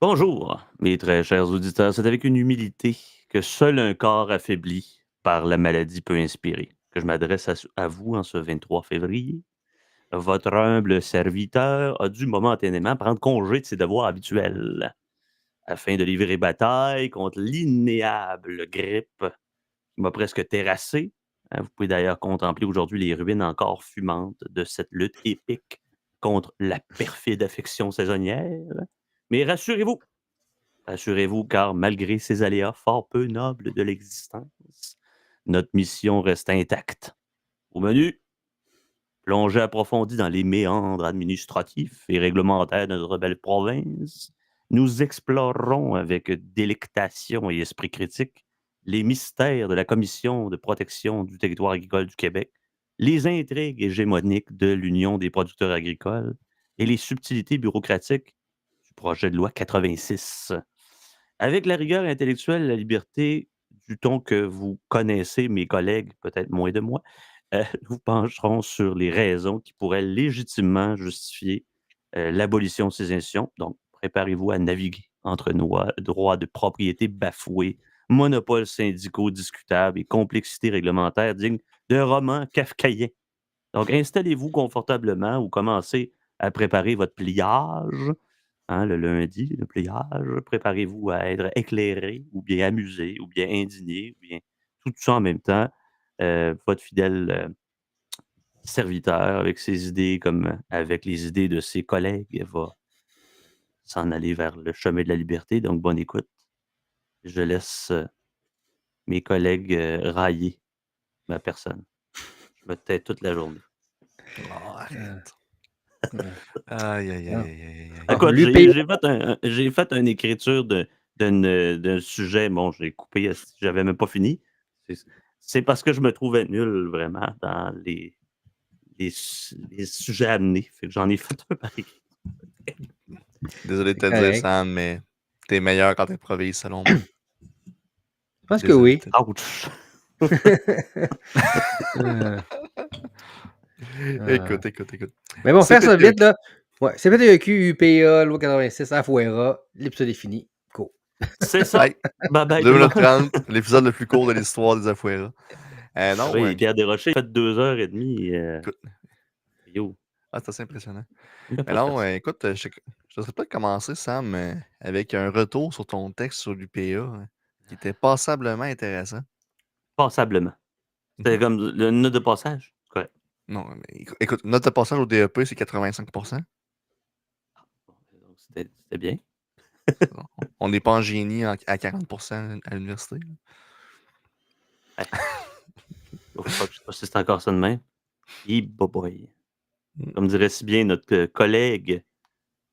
Bonjour, mes très chers auditeurs. C'est avec une humilité que seul un corps affaibli par la maladie peut inspirer que je m'adresse à vous en ce 23 février. Votre humble serviteur a dû momentanément prendre congé de ses devoirs habituels afin de livrer bataille contre l'innéable grippe qui m'a presque terrassé. Vous pouvez d'ailleurs contempler aujourd'hui les ruines encore fumantes de cette lutte épique contre la perfide affection saisonnière. Mais rassurez-vous, car malgré ces aléas fort peu nobles de l'existence, notre mission reste intacte. Au menu, plongée approfondie dans les méandres administratifs et réglementaires de notre belle province, nous explorerons avec délectation et esprit critique les mystères de la Commission de protection du territoire agricole du Québec, les intrigues hégémoniques de l'Union des producteurs agricoles et les subtilités bureaucratiques du projet de loi 86. Avec la rigueur intellectuelle, la liberté du ton que vous connaissez, mes collègues, peut-être moins de moi, nous pencherons sur les raisons qui pourraient légitimement justifier l'abolition de ces institutions. Donc, préparez-vous à naviguer entre droits de propriété bafoués, monopoles syndicaux discutables et complexité réglementaire digne d'un roman kafkaïen. Donc, installez-vous confortablement ou commencez à préparer votre pliage. Hein, le lundi, le pliage, préparez-vous à être éclairé ou bien amusé ou bien indigné ou bien tout ça en même temps. Votre fidèle serviteur avec ses idées comme avec les idées de ses collègues va s'en aller vers le chemin de la liberté. Donc, bonne écoute. Je laisse mes collègues railler ma personne. Je me tais toute la journée. Oh, arrête. Aïe, Aïe, aïe, Ah. aïe, aïe, aïe. Bon, Écoute, l'UPA, j'ai fait une écriture d'un sujet. Bon, j'ai coupé, j'avais même pas fini. C'est parce que je me trouvais nul vraiment dans les sujets amenés. Fait que j'en ai fait un par écrit. Désolé de te c'est le dire, correct. Sam, mais t'es meilleur quand t'improvises, selon moi. Je pense que Désolé. oui. Ouch! Euh, Écoute. Mais bon, faire ça CPTEQ. vite, là. Ouais, CPTEQ, UPA, loi 86, Afuera, l'épisode est fini. Cool. C'est ça. Bye. Bye bye 2 tout le minutes monde. 30, l'épisode le plus court de l'histoire des Afuera. Non, Oui, Pierre Desrochers a fait 2 heures et demie. écoute. Yo, C'est assez impressionnant. il a Mais pas non, fait ça. écoute, je serais peut-être commencer, Sam, avec un retour sur ton texte sur l'UPA, qui était passablement intéressant. Passablement. C'était comme le note de passage. C'est correct. Non, mais écoute, notre passage au DEP, c'est 85%. Donc, c'était bien. On n'est pas en génie à 40% à l'université. Ouais. Je sais pas si c'est encore ça de même. Boy. Comme dirait si bien notre collègue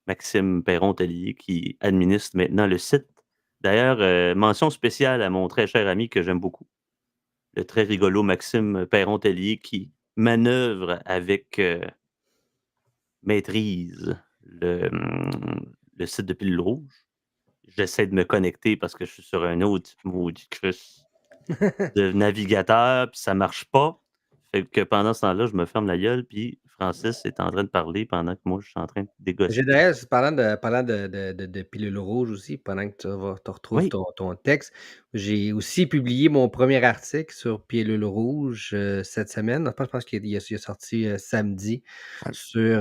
Maxime Perron-Tellier qui administre maintenant le site. D'ailleurs, mention spéciale à mon très cher ami que j'aime beaucoup, le très rigolo Maxime Perron-Tellier qui manœuvre avec maîtrise le site de Pilule Rouge. J'essaie de me connecter parce que je suis sur un autre maudit cruce de navigateur, puis ça marche pas. Fait que pendant ce temps-là, je me ferme la gueule, puis Francis est en train de parler pendant que moi, je suis en train de J'ai dégoter. d'ailleurs, parlant de pilule rouge aussi, pendant que tu retrouves Oui. ton texte, j'ai aussi publié mon premier article sur pilule rouge cette semaine. Je pense qu'il a sorti samedi Ouais. sur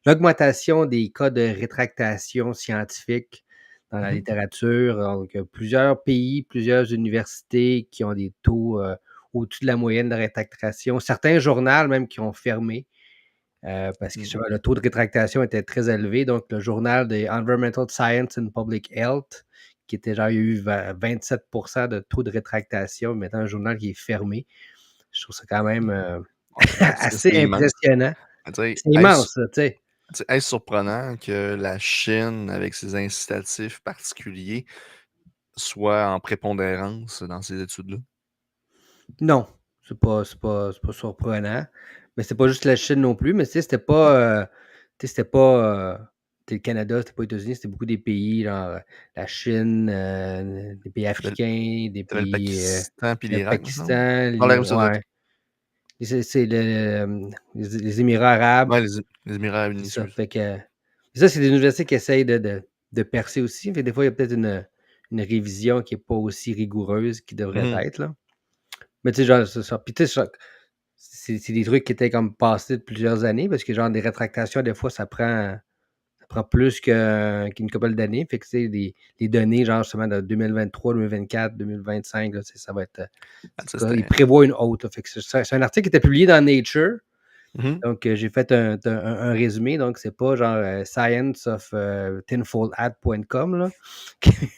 l'augmentation des cas de rétractation scientifique dans la littérature. Donc, plusieurs pays, plusieurs universités qui ont des taux au-dessus de la moyenne de rétractation. Certains journaux même qui ont fermé. Parce que le taux de rétractation était très élevé. Donc, le journal des Environmental Science and Public Health, qui était genre, il y a eu 27% de taux de rétractation, maintenant un journal qui est fermé. Je trouve ça quand même assez C'est immense. impressionnant. C'est immense, ça, tu sais. Est-ce surprenant que la Chine, avec ses incitatifs particuliers, soit en prépondérance dans ces études-là? Non, c'est pas surprenant. Mais c'est pas juste la Chine non plus, mais tu sais, c'était pas. Le Canada, c'était pas les États-Unis, c'était beaucoup des pays, genre la Chine, des pays africains, des T'avais le pays. Pakistan puis Le l'Irak, me semble? Pakistan, Non, l'Arabie Saoudite. ouais. C'est les Émirats arabes. Ouais, les Émirats Unis C'est ça. Suisses. Fait que ça, c'est des universités qui essayent de de percer aussi. Fait que des fois, il y a peut-être une révision qui n'est pas aussi rigoureuse qu'il devrait Mhm. être, là. Mais tu sais, genre, c'est ça. Puis tu sais, c'est des trucs qui étaient comme passés de plusieurs années, parce que genre des rétractations, des fois, ça prend plus qu'une couple d'années. Fait que tu sais, les données, genre justement de 2023, 2024, 2025, là, tu sais, ça va être. En Ça, tout cas, il c'était. prévoit une haute, là. Fait que c'est un article qui était publié dans Nature. Mhm. Donc, j'ai fait un résumé. Donc, c'est pas genre scienceoftinfoldad.com, là.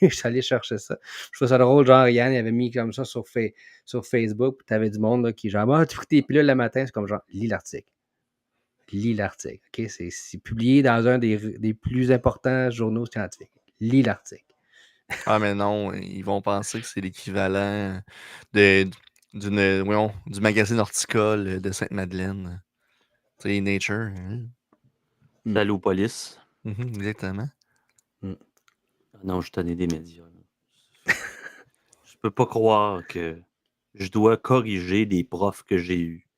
Je suis allé chercher ça. Je trouve ça drôle. Genre, Yann, il avait mis comme ça sur Facebook. Puis, t'avais du monde là, qui, genre, tu pris tes pilules le matin. C'est comme genre, lis l'article. Lis l'article. OK? C'est publié dans un des plus importants journaux scientifiques. Lis l'article. Ah, mais non, ils vont penser que c'est l'équivalent du magazine horticole de Sainte-Madeleine. Tu sais, Nature. Hein? Salut aux polices. Exactement. Mm. Ah non, je tenais des médias. Je peux pas croire que je dois corriger des profs que j'ai eus.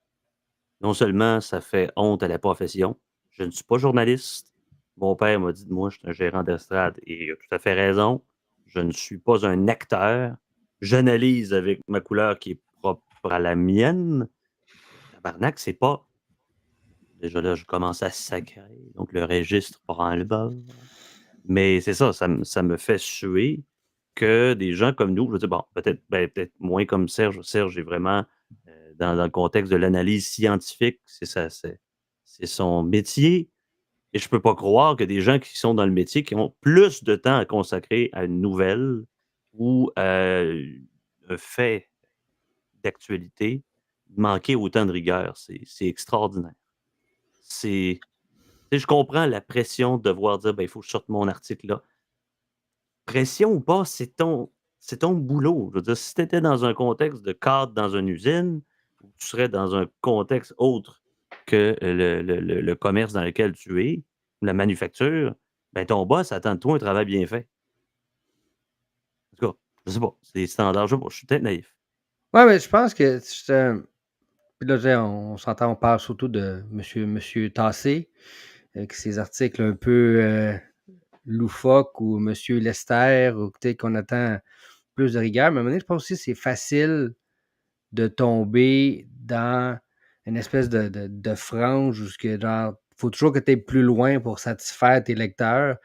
Non seulement ça fait honte à la profession, je ne suis pas journaliste. Mon père m'a dit de moi, je suis un gérant d'estrade et il a tout à fait raison. Je ne suis pas un acteur. J'analyse avec ma couleur qui est propre à la mienne. Tabarnak, c'est pas. Déjà là, je commence à sacrer. Donc le registre prend le bord. Mais c'est ça, ça me fait suer que des gens comme nous, je veux dire, bon, peut-être moins comme Serge. Serge est vraiment dans le contexte de l'analyse scientifique, c'est son métier. Et je peux pas croire que des gens qui sont dans le métier, qui ont plus de temps à consacrer à une nouvelle ou à un fait d'actualité, manquer autant de rigueur. C'est extraordinaire. C'est, tu sais, je comprends la pression de devoir dire, ben, il faut que je sorte mon article là. Pression ou pas, c'est ton boulot. Je veux dire, si tu étais dans un contexte de cadre dans une usine, ou tu serais dans un contexte autre que le commerce dans lequel tu es, la manufacture, ben ton boss attend de toi un travail bien fait. En tout cas, je sais pas, c'est des standards, je sais pas, je suis peut-être naïf. Ouais, mais je pense que puis là, tu sais, on s'entend, on parle surtout de Monsieur Tassé, avec ses articles un peu loufoques, ou Monsieur Lester, ou peut-être qu'on attend plus de rigueur. Mais à un moment donné, je pense aussi que c'est facile de tomber dans une espèce de frange où genre, faut toujours que tu ailles plus loin pour satisfaire tes lecteurs.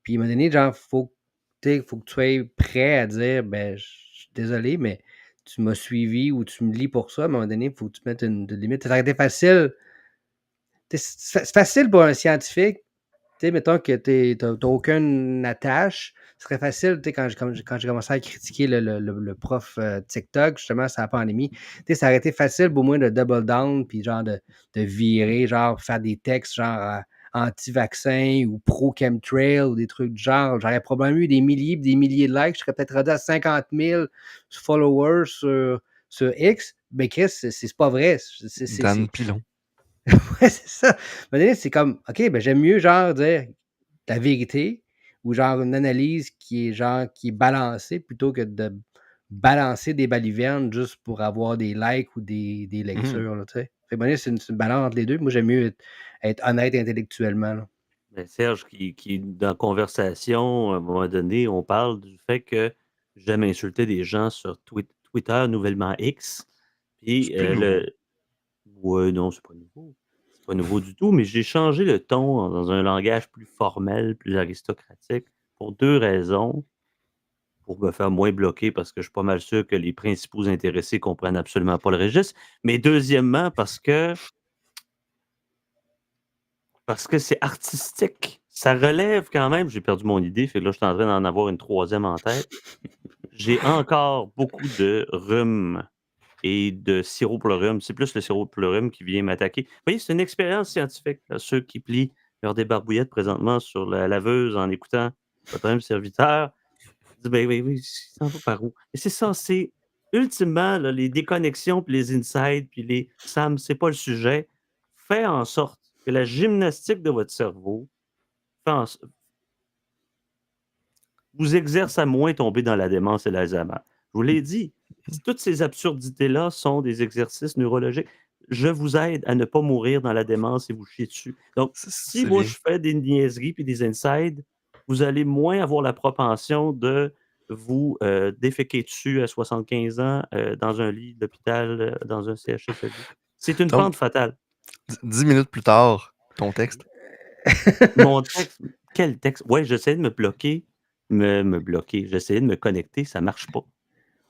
Puis à un moment donné, genre, faut que tu sois prêt à dire, ben, je suis désolé, mais tu m'as suivi ou tu me lis pour ça. À un moment donné, il faut que tu mettes une limite. Ça aurait été facile. C'est facile pour un scientifique. Tu sais, mettons que tu n'as aucune attache. Ce serait facile, tu sais, quand j'ai commencé à critiquer le prof TikTok, justement, sur la pandémie, tu sais, ça aurait été facile pour moi de double down, puis genre de virer, genre faire des textes genre anti-vaccin ou pro-chemtrail ou des trucs du genre. J'aurais probablement eu des milliers des milliers de likes. Je serais peut-être rendu à 50 000 followers sur X. Mais Chris, c'est pas vrai. Dan Pilon. Ouais, c'est ça. À un moment donné, c'est comme, OK, ben j'aime mieux genre dire la vérité ou genre une analyse qui est balancée plutôt que de balancer des balivernes juste pour avoir des likes ou des lectures, là, tu sais. Fait que, à un moment donné, c'est une balance entre les deux. Moi, j'aime mieux être honnête intellectuellement, là. Ben, Serge, dans la conversation, à un moment donné, on parle du fait que j'aime insulter des gens sur Twitter, nouvellement X. C'est Puis plus nouveau. ouais, non, c'est pas nouveau. C'est pas nouveau du tout, mais j'ai changé le ton dans un langage plus formel, plus aristocratique, pour 2 raisons. Pour me faire moins bloquer, parce que je suis pas mal sûr que les principaux intéressés comprennent absolument pas le registre. Mais deuxièmement, parce que c'est artistique. Ça relève quand même, j'ai perdu mon idée, fait que là, je suis en train d'en avoir une troisième en tête. J'ai encore beaucoup de rhume et de sirop pour le rhume. C'est plus le sirop pour le rhume qui vient m'attaquer. Vous voyez, c'est une expérience scientifique, là. Ceux qui plient leur débarbouillette présentement sur la laveuse en écoutant votre même serviteur, disent, ben oui, oui, ça va par où? Et c'est ça, c'est ultimement là, les déconnexions, puis les insides, puis les Sam, c'est pas le sujet. Fait en sorte que la gymnastique de votre cerveau fait en vous exerce à moins tomber dans la démence et l'Alzheimer. Je vous l'ai dit, toutes ces absurdités-là sont des exercices neurologiques. Je vous aide à ne pas mourir dans la démence et vous chier dessus. Donc, si C'est moi bien. je fais des niaiseries puis des insides, vous allez moins avoir la propension de vous déféquer dessus à 75 ans dans un lit d'hôpital, dans un CHSLD. C'est une Donc, pente fatale. 10 minutes plus tard, ton texte. Mon texte, quel texte? Ouais, j'essayais de me bloquer, me bloquer. J'essayais de me connecter, ça marche pas.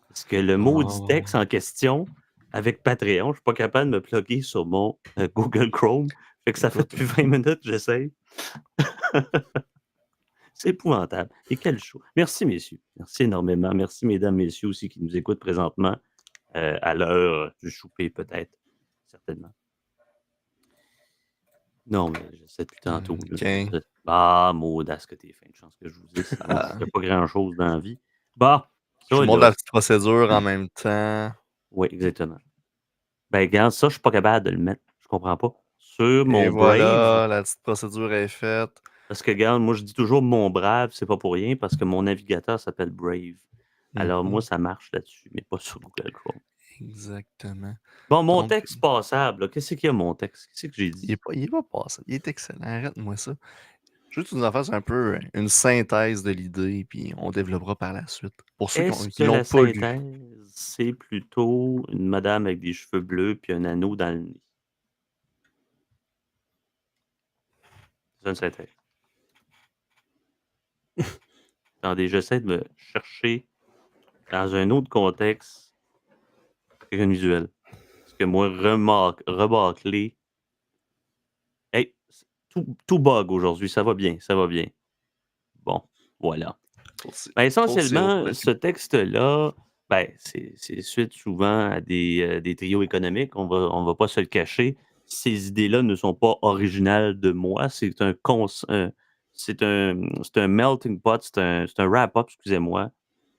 Parce que le maudit Oh. texte en question, avec Patreon, je suis pas capable de me plugger sur mon Google Chrome. Fait que ça fait Écoute, depuis 20 minutes que j'essaye. C'est épouvantable. Et quel show. Merci, messieurs. Merci énormément. Merci, mesdames, messieurs aussi qui nous écoutent présentement à l'heure du souper, peut-être. Certainement. Non, mais j'essaie depuis tantôt. Là. OK. Ah, maudace que t'es fin. De chance que je vous dis, sinon je ferais pas grand-chose dans la vie. Bah, Je ça vous montre là. la petite procédure en même temps. Oui, exactement. Ben, regarde, ça, je suis pas capable de le mettre. Je comprends pas. Sur Et mon Brave, voilà, la petite procédure est faite. parce que, regarde, moi, je dis toujours mon Brave, c'est pas pour rien, parce que mon navigateur s'appelle Brave. Alors, moi, ça marche là-dessus, mais pas sur Google Chrome. Exactement. Bon, mon Donc, texte passable, là, qu'est-ce qu'il y a, mon texte? Qu'est-ce que j'ai dit? il est pas passé. Il est excellent. Arrête-moi ça. Je veux que tu nous en fasses un peu une synthèse de l'idée, puis on développera par la suite. Pour ceux Est-ce qui que l'ont la pas lu. synthèse, c'est plutôt une madame avec des cheveux bleus puis un anneau dans le nez? C'est une synthèse. Attendez, j'essaie de me chercher dans un autre contexte qu'un visuel. Parce que moi, rebâcler. Hey, tout bug aujourd'hui, ça va bien, ça va bien. Bon, voilà. Ben, essentiellement, ce texte-là, ben, c'est suite souvent à des trios économiques. On va pas se le cacher. Ces idées-là ne sont pas originales de moi. C'est c'est un melting pot, c'est un wrap-up, excusez-moi,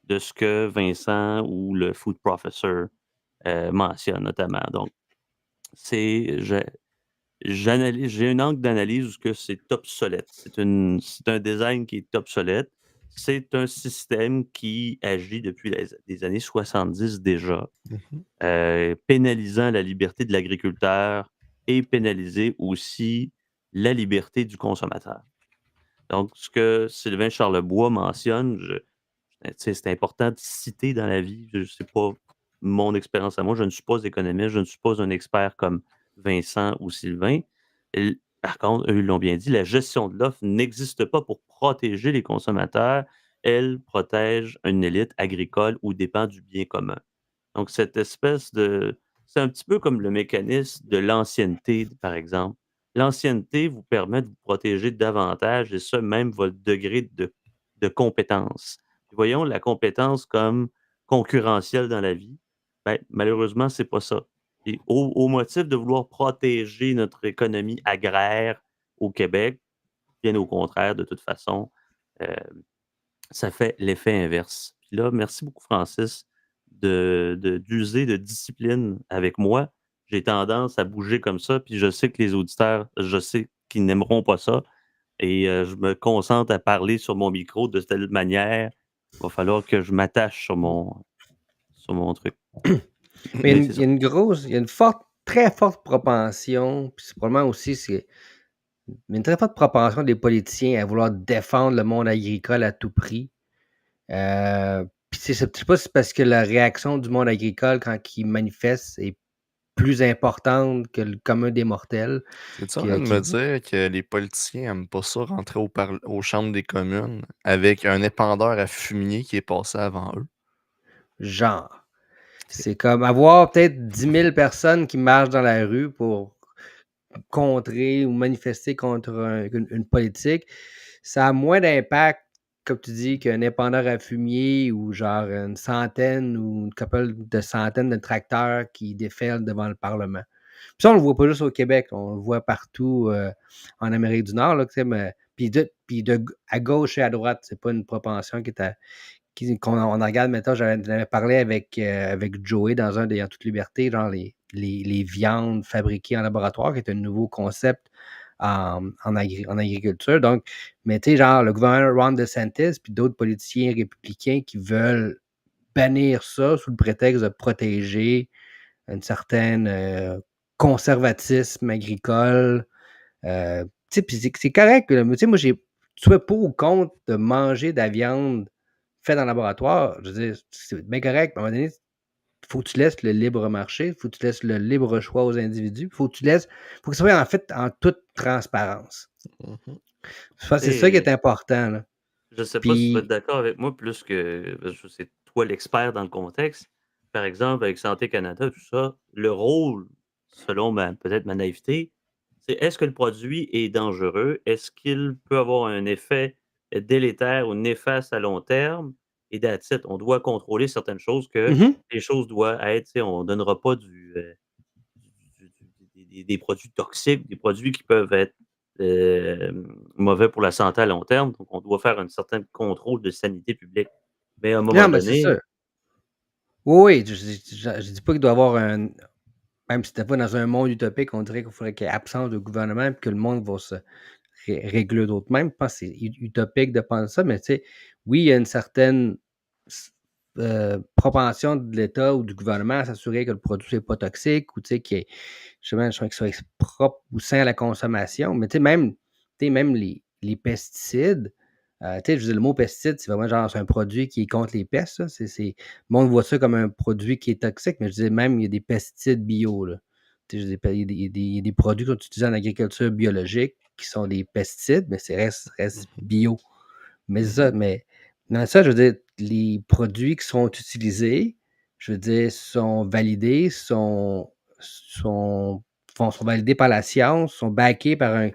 de ce que Vincent ou le Food Professor mentionne notamment. Donc, c'est j'ai un angle d'analyse où que c'est obsolète. C'est un design qui est obsolète. C'est un système qui agit depuis les années 70 déjà, pénalisant la liberté de l'agriculteur et pénaliser aussi la liberté du consommateur. Donc, ce que Sylvain Charlebois mentionne, c'est important de citer dans la vie. Je sais pas mon expérience à moi. Je ne suis pas économiste, je ne suis pas un expert comme Vincent ou Sylvain. Par contre, eux l'ont bien dit, la gestion de l'offre n'existe pas pour protéger les consommateurs. Elle protège une élite agricole ou dépend du bien commun. Donc, cette espèce de... C'est un petit peu comme le mécanisme de l'ancienneté, par exemple. L'ancienneté vous permet de vous protéger davantage, et ça, même votre degré de compétence. Voyons la compétence comme concurrentielle dans la vie. Ben, malheureusement, c'est pas ça. Et au motif de vouloir protéger notre économie agraire au Québec, bien au contraire, de toute façon, euh, ça fait l'effet inverse. Puis là, merci beaucoup, Francis, d'user de discipline avec moi. J'ai tendance à bouger comme ça, puis je sais que les auditeurs, je sais qu'ils n'aimeront pas ça. Et je me concentre à parler sur mon micro de telle manière. Il va falloir que je m'attache sur mon truc. Mais Mais c'est il y ça. a une grosse, il y a une forte, très forte propension, puis c'est probablement aussi, une très forte propension des politiciens à vouloir défendre le monde agricole à tout prix. Puis je sais pas si c'est parce que la réaction du monde agricole quand il manifeste est plus importante que le commun des mortels. Es-tu en train de me dire que les politiciens n'aiment pas ça rentrer aux chambres des communes avec un épandeur à fumier qui est passé avant eux? Genre. C'est comme avoir peut-être 10 000 personnes qui marchent dans la rue pour contrer ou manifester contre une politique. Ça a moins d'impact, comme tu dis, qu'un épandeur à fumier ou genre une centaine ou une couple de centaines de tracteurs qui déferlent devant le Parlement. Puis ça, on le voit pas juste au Québec, on le voit partout en Amérique du Nord. Là, puis à gauche et à droite, c'est pas une propension qu'on on regarde. Maintenant, j'avais parlé avec Joey dans un des En toute liberté, genre les viandes fabriquées en laboratoire, qui est un nouveau concept en agriculture. Donc, mais tu sais, genre le gouverneur Ron DeSantis puis d'autres politiciens républicains qui veulent bannir ça sous le prétexte de protéger une certaine conservatisme agricole. Tu sais, puis c'est correct. Tu sais, moi, sois pour ou contre de manger de la viande faite en laboratoire, je veux dire, c'est bien correct, mais à un moment donné, il faut que tu laisses le libre marché, il faut que tu laisses le libre choix aux individus, faut que ce soit en fait en toute transparence. Mhm. Je pense que c'est ça qui est important, là. Je sais pas si tu vas être Puis, d'accord avec moi plus que parce que c'est toi l'expert dans le contexte. Par exemple, avec Santé Canada, tout ça, le rôle, selon peut-être ma naïveté, c'est est-ce que le produit est dangereux? Est-ce qu'il peut avoir un effet délétère ou néfaste à long terme? Et that's it. On doit contrôler certaines choses que mhm. les choses doivent être, tu sais, on ne donnera pas des produits toxiques, des produits qui peuvent être mauvais pour la santé à long terme. Donc, on doit faire un certain contrôle de sanité publique. Mais à un moment Non, mais c'est ça. donné, Oui, oui, je dis pas qu'il doit y avoir un. Même si c'était pas dans un monde utopique, on dirait qu'il faudrait qu'il y ait absence de gouvernement et que le monde va se régler d'autres-mêmes. Je pense que c'est utopique de penser ça, mais tu sais, oui, il y a une certaine propension de l'État ou du gouvernement à s'assurer que le produit n'est pas toxique ou tu sais, justement, qu'il soit propre ou sain à la consommation. Mais tu sais, même les pesticides, tu sais, je veux dire, le mot pesticide, c'est vraiment genre, c'est un produit qui est contre les pestes. Ça. Le monde voit ça comme un produit qui est toxique, mais je disais même, il y a des pesticides bio. Là. Tu sais, il y a des produits qui sont utilisés en agriculture biologique qui sont des pesticides, mais c'est reste bio. Mais c'est ça, mais dans ça, je veux dire, les produits qui sont utilisés, je veux dire, sont validés, sont validés par la science, sont backés par un.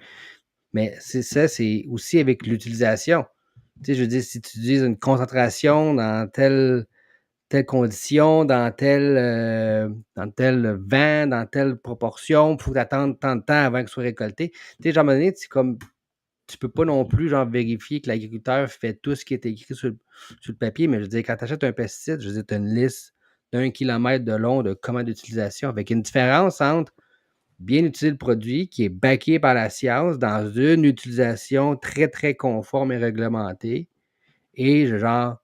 Mais c'est ça, c'est aussi avec l'utilisation. Tu sais, je veux dire, si tu utilises une concentration dans telle condition, dans tel vent, dans telle proportion, il faut attendre tant de temps avant que ce soit récolté. Tu sais, genre, à un moment donné, c'est comme tu peux pas non plus genre vérifier que l'agriculteur fait tout ce qui est écrit sur le papier, mais je veux dire, quand tu achètes un pesticide, je veux dire, tu as une liste d'1 kilomètre de long de comment d'utilisation, avec une différence entre bien utiliser le produit qui est backé par la science dans une utilisation très, très conforme et réglementée et genre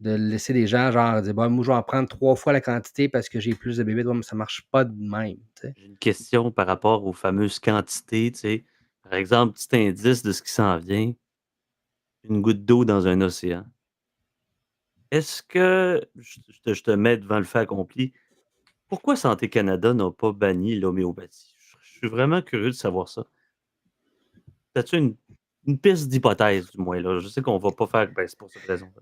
de laisser des gens genre dire bon, moi je vais en prendre 3 fois la quantité parce que j'ai plus de bébés, ouais, mais ça marche pas de même. Tu sais. j'ai une question par rapport aux fameuses quantités. Tu sais. Par exemple, petit indice de ce qui s'en vient, une goutte d'eau dans un océan. Est-ce que, je te mets devant le fait accompli, pourquoi Santé Canada n'a pas banni l'homéopathie? Je suis vraiment curieux de savoir ça. As-tu une piste d'hypothèse, du moins, là? Je sais qu'on va pas faire ben, c'est pour cette raison-là.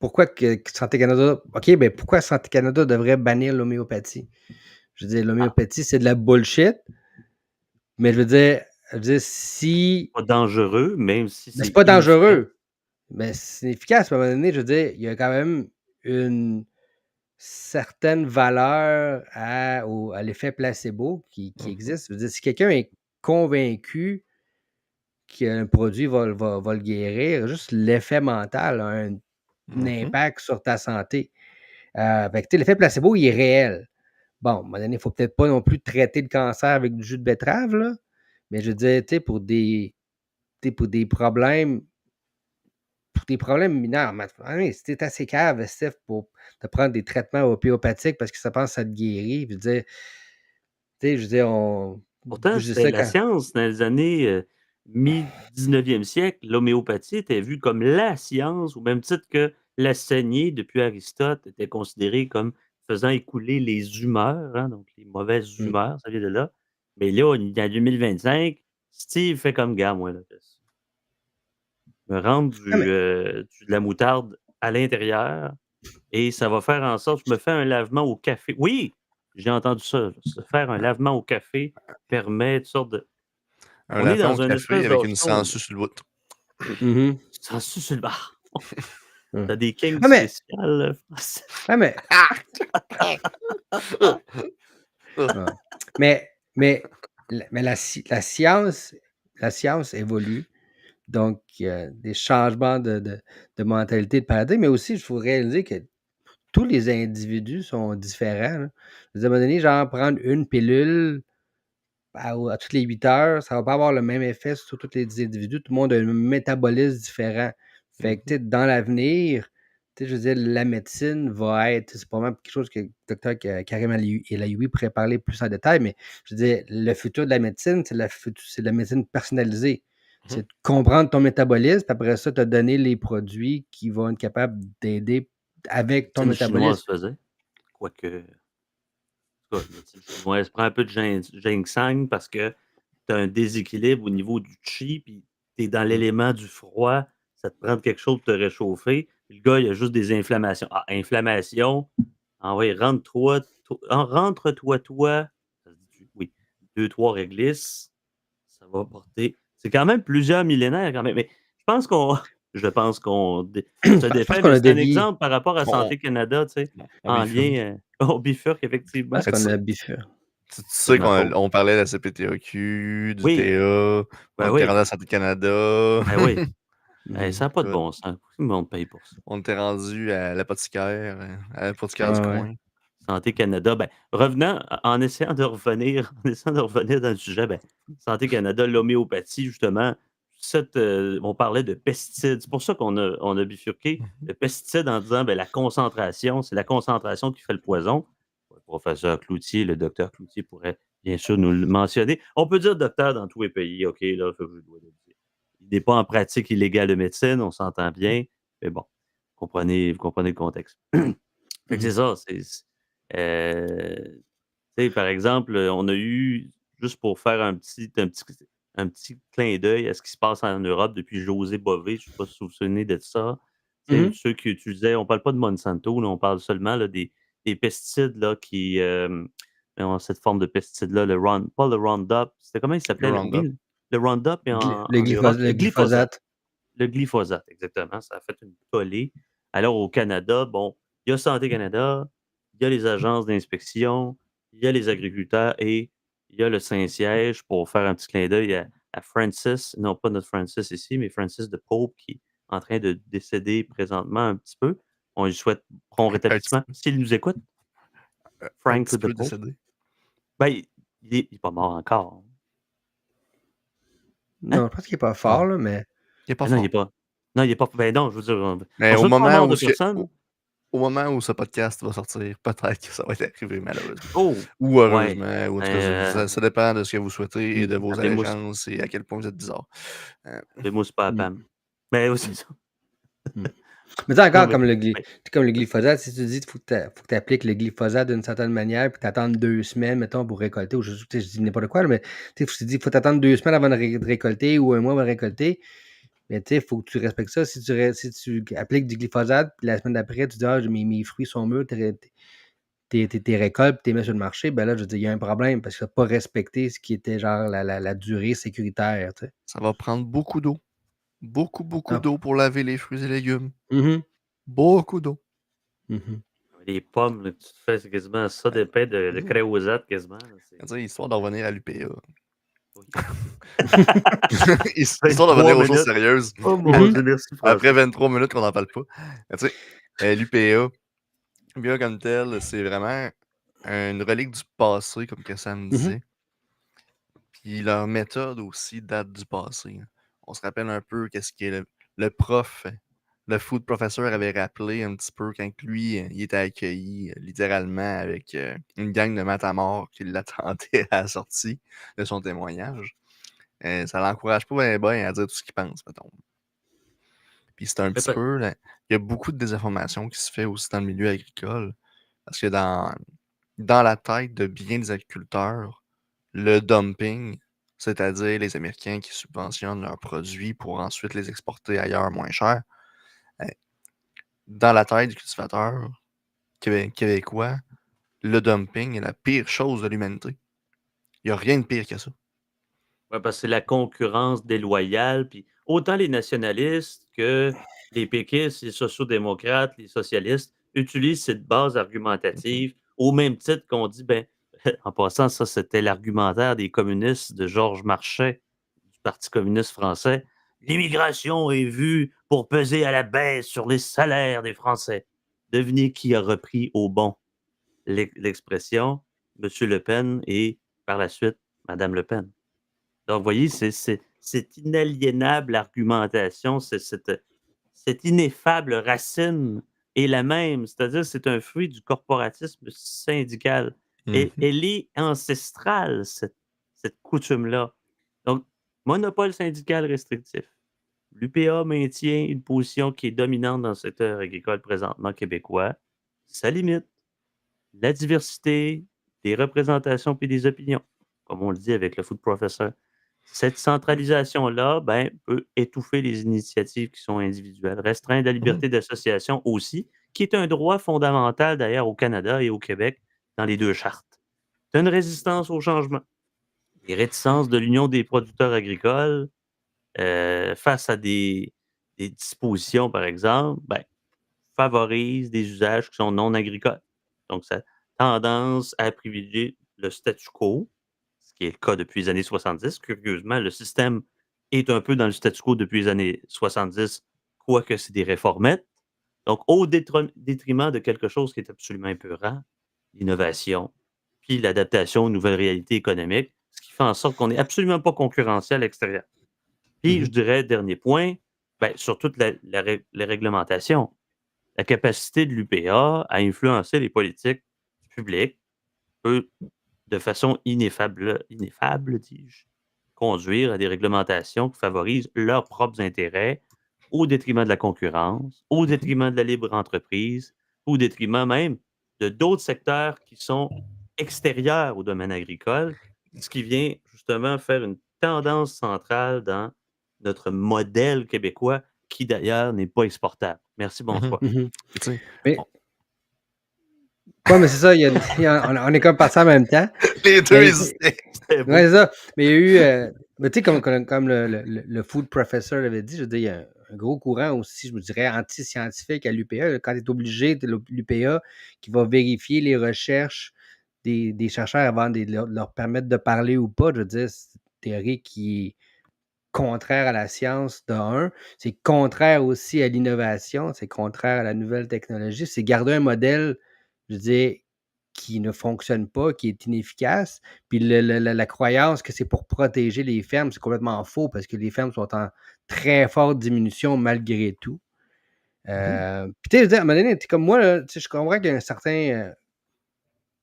Pourquoi que Santé Canada. OK, ben pourquoi Santé Canada devrait bannir l'homéopathie? Je veux dire, Ah, l'homéopathie, c'est de la bullshit, mais je veux dire si. pas dangereux, même si Mais c'est c'est pas inefficace. dangereux. Mais c'est efficace. À un moment donné, je veux dire, il y a quand même une certaine valeur à l'effet placebo qui Mhm. existe. Je veux dire, si quelqu'un est convaincu qu'un produit va le guérir, juste l'effet mental a un Mhm. impact sur ta santé. Fait que, tu sais, l'effet placebo, il est réel. Bon, à un moment donné, il ne faut peut-être pas non plus traiter le cancer avec du jus de betterave, là. Mais je veux dire, tu sais, pour des problèmes mineurs, si tu es assez cave, Steph, pour te prendre des traitements homéopathiques parce que ça pense que ça te guérit, je veux dire, tu sais, je veux dire, Pourtant, je dis c'était ça la quand. science dans les années, mi-19e siècle. L'homéopathie était vue comme la science, au même titre que la saignée, depuis Aristote, était considérée comme faisant écouler les humeurs, hein, donc les mauvaises Mm. humeurs, ça vient de là. Mais là, on est en 2025, Steve fait comme: «Gars, moi, là, me rendre Ah, mais, de la moutarde à l'intérieur et ça va faire en sorte je me fais un lavement au café». Oui, j'ai entendu ça, se faire un lavement au café permet toutes sortes de Un on est lapin au dans une café espèce avec une d'ozone. sangsue sur le bout. mhm, Sensu sur le bar. mm. Tu des kings Ah, mais, spéciales, français. ah, mais, ouais. mais, mais la science évolue. Donc, des changements de mentalité, de paradigme, mais aussi, il faut réaliser que tous les individus sont différents. Là. Je veux dire, à un moment donné, genre, prendre une pilule à toutes les 8 heures, ça va pas avoir le même effet sur tous les individus. Tout le monde a un métabolisme différent. Fait que, tu Mhm. sais, dans l'avenir, Tu sais, je veux dire, la médecine va être, c'est probablement quelque chose que le docteur Karim El-Ayoui pourrait parler plus en détail, mais je veux dire, le futur de la médecine, c'est la médecine personnalisée. Mhm. C'est de comprendre ton métabolisme, puis après ça, te donner les produits qui vont être capables d'aider avec ton médecine chinoise métabolisme. faisait. Quoique, en tout cas, la médecine chinoise prend un peu de ginseng parce que tu as un déséquilibre au niveau du chi, puis tu es dans l'élément du froid, ça te prend quelque chose pour te réchauffer. Puis le gars, il a juste des inflammations. Ah, inflammation, ah oui, rentre-toi, ça se dit, oui, 2-3 réglisses, ça va porter. C'est quand même plusieurs millénaires quand même. Mais je pense qu'on se Je pense défait, qu'on mais a c'est un dévié. exemple par rapport à On, Santé Canada, tu sais, on en bifurque. lien au bifurque, Je effectivement. pense Mais qu'on a bifurqué. tu C'est sais de ma faute. qu'on parlait de la CPTAQ, du Oui, TA, ben on était oui, rendu à Santé Canada, ben oui. Mhm. Ça n'a pas de écoute, bon sens. Pourquoi le monde paye pour ça? on était rendu à l'apothicaire du Ouais, ouais. coin. Santé Canada, ben, revenant, en essayant de revenir, en essayant de revenir dans le sujet, ben, Santé Canada, l'homéopathie, justement, on parlait de pesticides. C'est pour ça on a bifurqué le pesticide en disant ben, la concentration, c'est la concentration qui fait le poison. Le professeur Cloutier, le docteur Cloutier pourrait bien sûr nous le mentionner. On peut dire docteur dans tous les pays, OK, là, je dois le dire. Il n'est pas en pratique illégale de médecine, on s'entend bien, mais bon, vous comprenez le contexte. Fait que c'est Mhm. ça, tu sais, par exemple, on a eu, juste pour faire un petit clin d'œil à ce qui se passe en Europe depuis José Bové, je ne sais pas si vous vous souvenez de ça. Tu sais, Mhm. ceux qui utilisaient, on ne parle pas de Monsanto, là, on parle seulement là, des pesticides là, ont cette forme de pesticide-là, pas le Roundup, c'était comment il Le s'appelait? Roundup. Le Roundup est Le en Europe, le glyphosate. le glyphosate, exactement. Ça a fait une tollée. Alors, au Canada, bon, il y a Santé Canada, il y a les agences d'inspection, il y a les agriculteurs et il y a le Saint-Siège pour faire un petit clin d'œil à Francis, non pas notre Francis ici, mais Francis de Pope qui est en train de décéder présentement un petit peu. On lui souhaite prompt Un petit rétablissement. peu, S'il nous écoute, un Frank petit de peu Pope, décédé. ben, il est pas mort encore. Hein? Non, je pense qu'il n'est pas Non, fort, là, mais. il est pas Non, il est fort. pas. Non, il est pas. Ben non, je veux dire, Mais on souhaite pas la mort de personne. au moment où ce podcast va sortir, peut-être que ça va être arrivé, malheureusement. Oh! Ou Ouais. heureusement, ou en tout cas, Euh, ça dépend de ce que vous souhaitez et de vos appelez-moi allégeances et à quel point vous êtes bizarre. appelez-moi Super Mm, Pam. Mais oui, c'est ça. mm. Mais tu sais, Non, encore, mais mais comme le glyphosate, si tu dis qu'il faut que tu appliques le glyphosate d'une certaine manière, puis tu attends 2 semaines, mettons, pour récolter, ou tu sais, je dis n'importe quoi, là, mais tu sais, je te dis qu'il faut t'attendre 2 semaines avant de récolter ou un mois avant de récolter. Mais tu sais, il faut que tu respectes ça. Si tu appliques du glyphosate, puis la semaine d'après, tu dis ah, mes fruits sont mûrs, tes récoltes, puis tu les mets sur le marché, ben là, je veux dire, il y a un problème parce que tu n'as pas respecté ce qui était genre la durée sécuritaire. Tu sais. Ça va prendre beaucoup d'eau. Beaucoup Ah. d'eau pour laver les fruits et légumes. Mhm. Beaucoup d'eau. Mhm. les pommes, là, tu te fais c'est quasiment ça Euh, de pain de euh, créosate quasiment. Là, Histoire d'en revenir à l'UPA. oui. Histoire d'en revenir 23 aux choses minutes. sérieuses. Oh mon Mhm. Dieu, merci Après François. 23 minutes qu'on n'en parle pas. Tu sais, l'UPA, bien comme tel, c'est vraiment une relique du passé, comme que ça me Mhm. disait. Puis leur méthode aussi date du passé. On se rappelle un peu qu'est-ce que le prof, le food professor avait rappelé un petit peu quand lui, il était accueilli littéralement avec une gang de matamors qui l'attendait à la sortie de son témoignage. Ça l'encourage pas bien à dire tout ce qu'il pense, mettons. Puis c'est un Mais petit peu, là, il y a beaucoup de désinformation qui se fait aussi dans le milieu agricole. Parce que dans la tête de bien des agriculteurs, le dumping, c'est-à-dire les Américains qui subventionnent leurs produits pour ensuite les exporter ailleurs moins cher, euh, dans la tête du cultivateur québécois, le dumping est la pire chose de l'humanité. Il n'y a rien de pire que ça. Ouais, parce que c'est la concurrence déloyale. Puis autant les nationalistes que les péquistes, les sociaux-démocrates, les socialistes utilisent cette base Mhm. argumentative au même titre qu'on dit, ben, en passant, ça, c'était l'argumentaire des communistes de Georges Marchais, du Parti communiste français. L'immigration est vue pour peser à la baisse sur les salaires des Français. Devinez qui a repris au bon l'expression, Monsieur Le Pen et par la suite, Madame Le Pen. Donc, vous voyez, c'est cette inaliénable argumentation, c'est cette ineffable racine est la même, c'est-à-dire c'est un fruit du corporatisme syndical. Et Mhm. elle est ancestrale, cette coutume-là. Donc, monopole syndical restrictif. L'UPA maintient une position qui est dominante dans le secteur agricole présentement québécois. Ça limite la diversité des représentations puis des opinions, comme on le dit avec le food professor. Cette centralisation-là peut étouffer les initiatives qui sont individuelles, restreindre la Mhm. liberté d'association aussi, qui est un droit fondamental d'ailleurs au Canada et au Québec dans les deux chartes. C'est une résistance au changement. Les réticences de l'Union des producteurs agricoles face à des dispositions, par exemple, favorisent des usages qui sont non agricoles. Donc, ça a tendance à privilégier le statu quo, ce qui est le cas depuis les années 70. Curieusement, le système est un peu dans le statu quo depuis les années 70, quoique c'est des réformettes. Donc, au détriment de quelque chose qui est absolument épeurant, l'innovation, puis l'adaptation aux nouvelles réalités économiques, ce qui fait en sorte qu'on n'est absolument pas concurrentiel à l'extérieur. Puis, je Mhm. dirais, dernier point, sur toute les réglementations, la capacité de l'UPA à influencer les politiques publiques peut, de façon ineffable, dis-je, conduire à des réglementations qui favorisent leurs propres intérêts au détriment de la concurrence, au Mhm. détriment de la libre entreprise, au détriment même de d'autres secteurs qui sont extérieurs au domaine agricole, ce qui vient justement faire une tendance centrale dans notre modèle québécois, qui d'ailleurs n'est pas exportable. Merci, Mhm. bonsoir. Mhm. Tu sais, Mais, on- ouais, mais c'est ça, on est comme passé en même temps. les deux Mais, hésitaient. C'était ouais, beau. c'est ça. Mais il y a eu, mais tu sais, comme le food professor l'avait dit, je veux dire, il y a un gros courant aussi, je me dirais, anti-scientifique à l'UPA. Quand tu es obligé, l'UPA qui va vérifier les recherches des chercheurs avant de leur permettre de parler ou pas. Je veux dire, c'est une théorie qui est contraire à la science de un. C'est contraire aussi à l'innovation. C'est contraire à la nouvelle technologie. C'est garder un modèle, je veux dire, qui ne fonctionne pas, qui est inefficace. Puis la croyance que c'est pour protéger les fermes, c'est complètement faux parce que les fermes sont en très forte diminution malgré tout. Mhm. Puis tu sais, je veux dire, à un moment donné, t'es comme moi, là, tu sais, je comprends qu'il y a un certain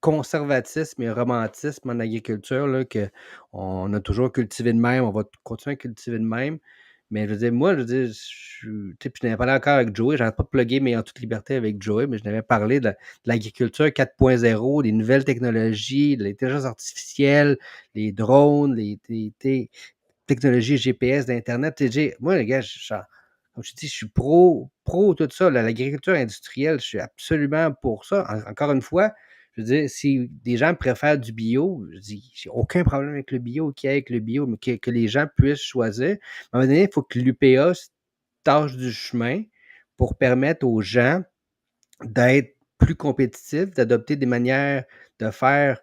conservatisme et romantisme en agriculture, là, qu'on a toujours cultivé de même, on va continuer à cultiver de même. Mais je veux dire, moi, je veux dire, tu sais, puis je n'avais parlé encore avec Joey, j'arrête pas de plugger, mais en toute liberté avec Joey, mais je n'avais parlé de l'agriculture 4.0, des nouvelles technologies, de l'intelligence artificielle, les drones, les technologies GPS, d'Internet. Moi, les gars, comme je te dis, je suis pro tout ça. L'agriculture industrielle, je suis absolument pour ça. Encore une fois, je veux dire, si des gens préfèrent du bio, je dis, j'ai aucun problème avec le bio, qui avec le bio, mais que les gens puissent choisir. À un moment donné, il faut que l'UPA se tâche du chemin pour permettre aux gens d'être plus compétitifs, d'adopter des manières de faire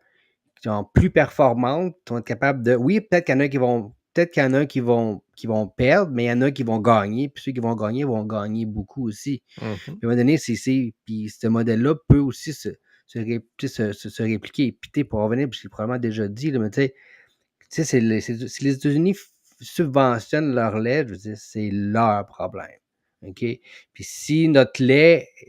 qui sont plus performantes, qui vont être capables de. Oui, peut-être qu'il y en a qui vont. Peut-être qu'il y en a qui vont perdre, mais il y en a qui vont gagner. Puis ceux qui vont gagner beaucoup aussi. Mhm. Puis à un moment donné, puis ce modèle-là peut aussi se répliquer. Puis pour revenir, puis je l'ai probablement déjà dit, là, mais tu sais, si les États-Unis subventionnent leur lait, je veux dire, c'est leur problème. OK? Puis si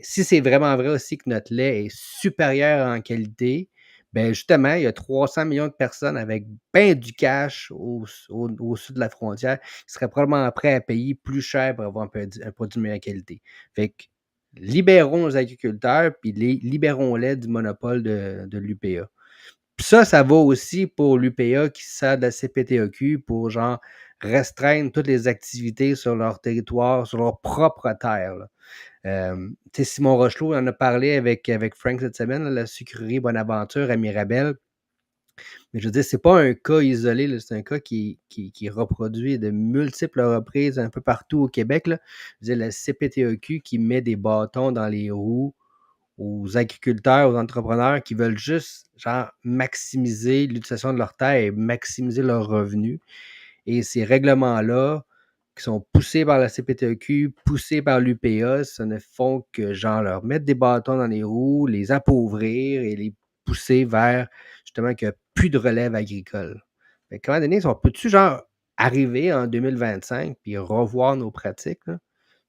c'est vraiment vrai aussi que notre lait est supérieur en qualité, ben justement, il y a 300 millions de personnes avec bien du cash au sud de la frontière qui seraient probablement prêts à payer plus cher pour avoir un produit de meilleure qualité. Fait que libérons nos agriculteurs, puis libérons-les du monopole de l'UPA. Puis ça va aussi pour l'UPA qui sert de la CPTEQ pour genre restreindre toutes les activités sur leur territoire, sur leur propre terre. Là. Tu sais, Simon Rochelot en a parlé avec Frank cette semaine, là, la sucrerie Bonaventure à Mirabel. Mais je veux dire, c'est pas un cas isolé, là, c'est un cas qui est reproduit de multiples reprises un peu partout au Québec. Là. Je veux dire, la CPTEQ qui met des bâtons dans les roues aux agriculteurs, aux entrepreneurs qui veulent juste genre maximiser l'utilisation de leur terre et maximiser leurs revenus. Et ces règlements-là, qui sont poussés par la CPTEQ, poussés par l'UPA, ça ne font que genre leur mettre des bâtons dans les roues, les appauvrir et les pousser vers justement qu'il n'y a plus de relève agricole. Fait qu'à un moment donné, on peut-tu genre arriver en 2025 puis revoir nos pratiques, là?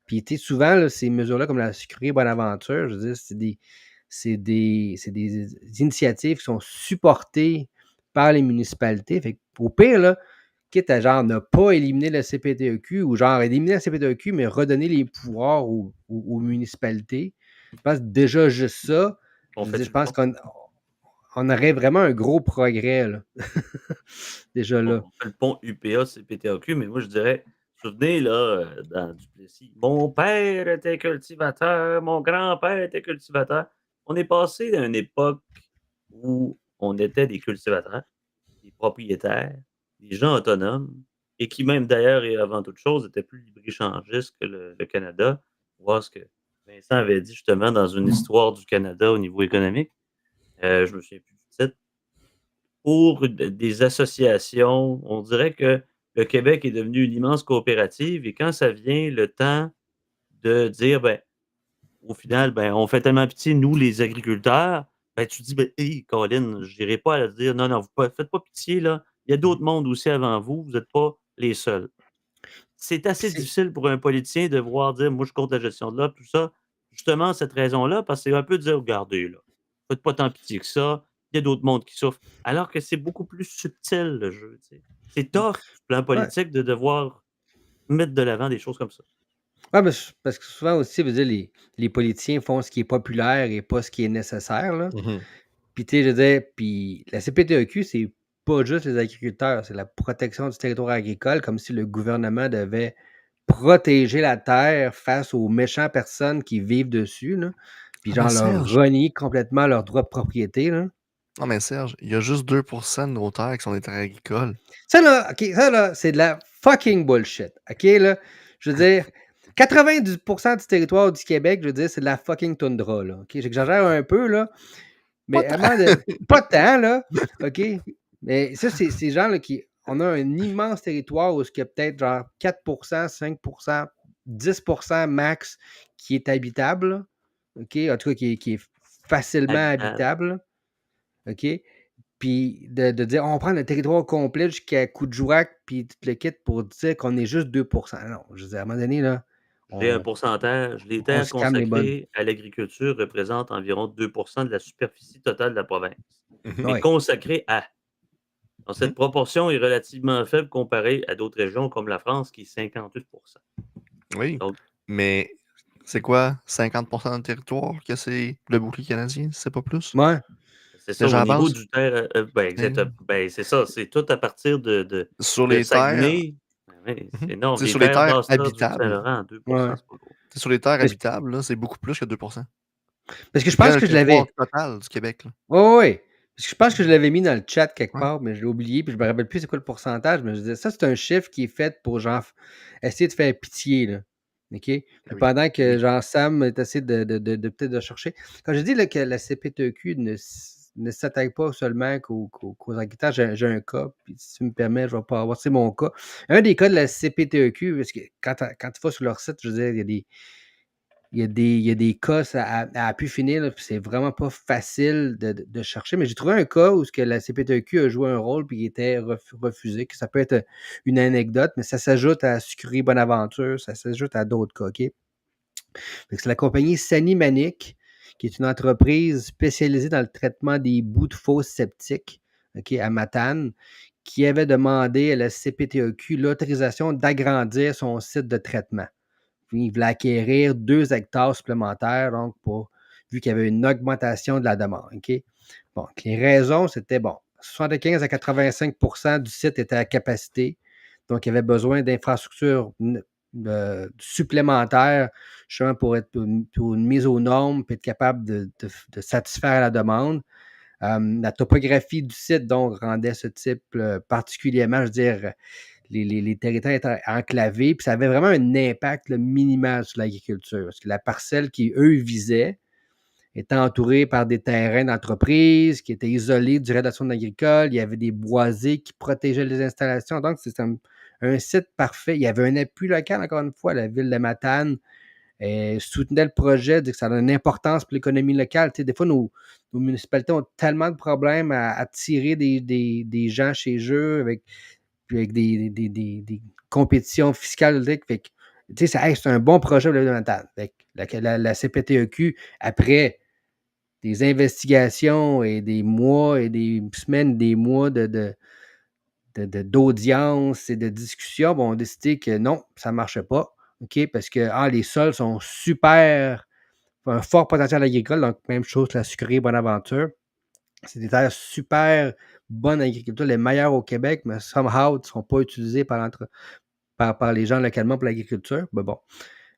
Puis, tu sais, souvent, là, ces mesures-là, comme la sucrerie Bonaventure, je veux dire, c'est des initiatives qui sont supportées par les municipalités. Fait au pire, là, quitte à genre ne pas éliminer le CPTEQ ou genre éliminer le CPTEQ, mais redonner les pouvoirs aux municipalités. Je pense déjà juste ça. Je pense qu'on aurait vraiment un gros progrès là. Déjà là. On fait le pont UPA-CPTAQ, mais moi je dirais, souvenez là, dans Duplessis, mon père était cultivateur, mon grand-père était cultivateur. On est passé à une époque où on était des cultivateurs, des propriétaires, des gens autonomes, et qui même d'ailleurs et avant toute chose étaient plus libre-échangistes que le Canada. Voir ce que Vincent avait dit justement dans une histoire du Canada au niveau économique. Je me souviens plus du titre. Pour des associations, on dirait que le Québec est devenu une immense coopérative et quand ça vient le temps de dire, ben, au final, ben, on fait tellement pitié, nous, les agriculteurs, ben, tu dis, ben, hey, Colin, je n'irai pas à dire, non, non, vous ne faites pas pitié, là. Il y a d'autres mondes aussi avant vous, vous n'êtes pas les seuls. C'est assez difficile pour un politicien de voir dire, moi, je compte la gestion de l'eau, tout ça. Justement, cette raison-là, parce que c'est un peu de dire, regardez, là, faites pas tant pitié que ça, il y a d'autres mondes qui souffrent. Alors que c'est beaucoup plus subtil, le jeu, tu sais. C'est tough, sur le plan Ouais. politique, de devoir mettre de l'avant des choses comme ça. Ouais, parce que souvent aussi, vous dire, les politiciens font ce qui est populaire et pas ce qui est nécessaire. Là. Puis, tu sais, je veux dire, puis la CPTEQ, c'est pas juste les agriculteurs, c'est la protection du territoire agricole, comme si le gouvernement devait protéger la terre face aux méchantes personnes qui vivent dessus, là, puis Ah, mais genre leur Serge, renier complètement leur droit de propriété. Là. non, mais Serge, il y a juste 2% de nos terres qui sont des terres agricoles. Ça, là, c'est de la fucking bullshit. OK, là? Je veux dire, 90% du territoire du Québec, je veux dire, c'est de la fucking toundra, là. OK? J'exagère un peu, là. Mais Pas vraiment, pas tant, là. OK? Mais ça, c'est ces gens là qui. On a un immense territoire où il y a peut-être genre 4%, 5%, 10% max qui est habitable. Là. OK? En tout cas, qui est facilement habitable. Là. OK? Puis de dire, on prend le territoire complet jusqu'à Coudjouac, puis tout le kit pour dire qu'on est juste 2%. Non, je veux dire, à un moment donné, là, J'ai un on, pourcentage. Les on terres se calme les bonnes. consacrées à l'agriculture représentent environ 2% de la superficie totale de la province, mais Oui. consacrées à. Donc, cette proportion est relativement faible comparée à d'autres régions comme la France, qui est 58%. Oui, Donc, mais c'est quoi 50% du territoire que c'est le bouclier canadien, c'est pas plus? Ouais. c'est ça, Déjà à au la niveau base, du terre, ben, exactement. Ben, c'est ça, c'est tout à partir sur de les terres, Saguenay. Ben oui, c'est énorme. c'est Les sur les terres terres basses-terres du habitables. Saint-Laurent, 2%, Ouais. c'est pas gros. C'est sur les terres Parce, habitables, là, c'est beaucoup plus que 2%. parce que je Ils prennent pense le que je territoire l'avais. total du Québec, là. Oui, oui. Parce que je pense que je l'avais mis dans le chat quelque Ouais. part, mais je l'ai oublié, puis je me rappelle plus c'est quoi le pourcentage, mais je disais, ça, c'est un chiffre qui est fait pour genre essayer de faire pitié, là. OK? Puis Ah oui. pendant que Oui. Jean Sam est essayé de peut-être de chercher. Quand je dis là, que la CPTEQ ne s'attaque pas seulement qu'aux agriculteurs, j'ai un cas, puis si tu me permets, je vais pas avoir. C'est mon cas. Un des cas de la CPTEQ, parce que quand tu vas sur leur site, je veux dire, il y a des cas à pu finir, là, puis c'est vraiment pas facile de chercher. Mais j'ai trouvé un cas où ce que la CPTEQ a joué un rôle puis il était refusé. Que ça peut être une anecdote, mais ça s'ajoute à Sucrerie Bonaventure, ça s'ajoute à d'autres cas. OK? C'est la compagnie Sani Manic, qui est une entreprise spécialisée dans le traitement des bouts de fosses septiques, OK, à Matane, qui avait demandé à la CPTEQ l'autorisation d'agrandir son site de traitement. Puis, il voulait acquérir 2 hectares supplémentaires, donc vu qu'il y avait une augmentation de la demande. OK? Bon, les raisons, c'était 75 à 85% du site était à capacité. Donc, il y avait besoin d'infrastructures supplémentaires, justement pour une mise aux normes et être capable de satisfaire la demande. La topographie du site, donc, rendait ce type particulièrement, je veux dire, les territoires étaient enclavés, puis ça avait vraiment un impact minimal sur l'agriculture. Parce que la parcelle qu'eux visaient était entourée par des terrains d'entreprise qui étaient isolés du reste de la zone agricole. Il y avait des boisés qui protégeaient les installations. Donc, c'est un site parfait. Il y avait un appui local, encore une fois, la ville de Matane soutenait le projet, dit que ça a une importance pour l'économie locale. Tu sais, des fois, nos municipalités ont tellement de problèmes à attirer des gens chez eux avec des compétitions fiscales. Fait que Tu sais, c'est un bon projet gouvernemental. La CPTEQ, après des investigations et des mois et des semaines, des mois d'audience et de discussion, ont décidé que non, ça ne marchait pas. OK? Parce que les sols sont super, un fort potentiel agricole, donc même chose que la sucrerie Bonaventure. C'est des terres super bonnes agriculture, les meilleures au Québec, mais somehow ne seront pas utilisées par les gens localement pour l'agriculture. Mais bon.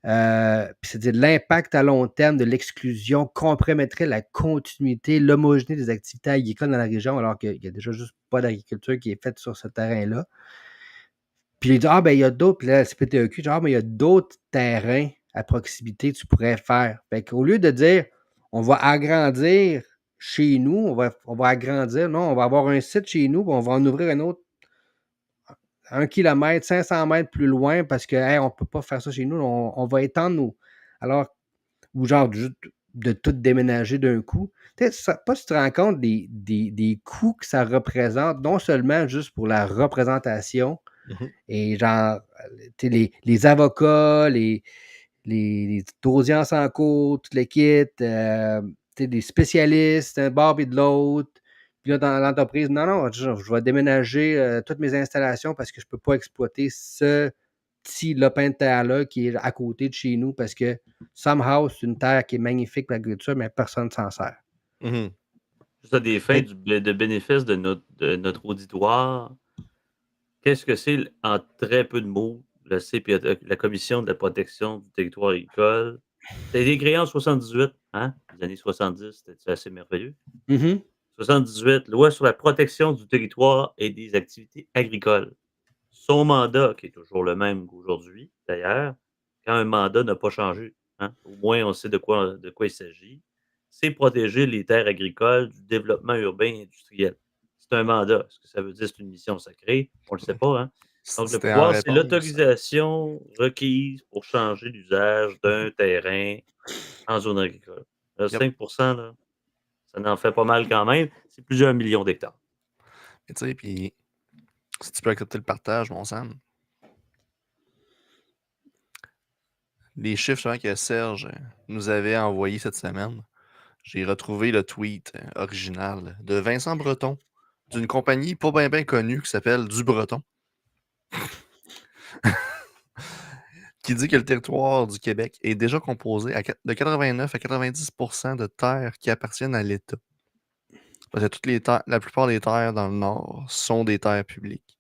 Puis c'est-à-dire l'impact à long terme de l'exclusion compromettrait la continuité, l'homogénéité des activités agricoles dans la région, alors qu'il n'y a déjà juste pas d'agriculture qui est faite sur ce terrain-là. Puis il dit, il y a d'autres, puis là, la CPTEQ, mais il y a d'autres terrains à proximité que tu pourrais faire. Fait qu'au lieu de dire, on va agrandir chez nous, on va agrandir, non, on va avoir un site chez nous, puis on va en ouvrir un autre 1 kilomètre, 500 mètres plus loin parce que on ne peut pas faire ça chez nous, on va étendre nos. Alors, ou genre juste de tout déménager d'un coup. Pas si tu te rends compte des coûts que ça représente, non seulement juste pour la représentation, et genre, les avocats, les audiences en cours, tout le kit, des spécialistes, d'un bord et de l'autre. Puis là, dans l'entreprise, non, je vais déménager toutes mes installations parce que je ne peux pas exploiter ce petit lopin de terre-là qui est à côté de chez nous parce que somehow, c'est une terre qui est magnifique pour l'agriculture, mais personne ne s'en sert. Juste à des fins de bénéfice de notre auditoire, qu'est-ce que c'est, en très peu de mots, la Commission de la protection du territoire agricole? Ça a été créé en 78, hein? Les années 70, c'était assez merveilleux. 78, loi sur la protection du territoire et des activités agricoles. Son mandat, qui est toujours le même qu'aujourd'hui, d'ailleurs, quand un mandat n'a pas changé, hein, au moins on sait de quoi il s'agit, c'est protéger les terres agricoles du développement urbain et industriel. C'est un mandat. Ce que ça veut dire, c'est une mission sacrée. On ne le sait pas, hein? Donc, le pouvoir, c'est l'autorisation requise pour changer l'usage d'un terrain en zone agricole. Là, 5 là, ça n'en fait pas mal quand même. C'est plusieurs millions d'hectares. Tu sais, puis si tu peux accepter le partage, mon Sam. Les chiffres que Serge nous avait envoyés cette semaine, j'ai retrouvé le tweet original de Vincent Breton, d'une compagnie pas bien connue qui s'appelle Du Breton, qui dit que le territoire du Québec est déjà composé de 89 à 90% de terres qui appartiennent à l'État. Parce que la plupart des terres dans le Nord sont des terres publiques.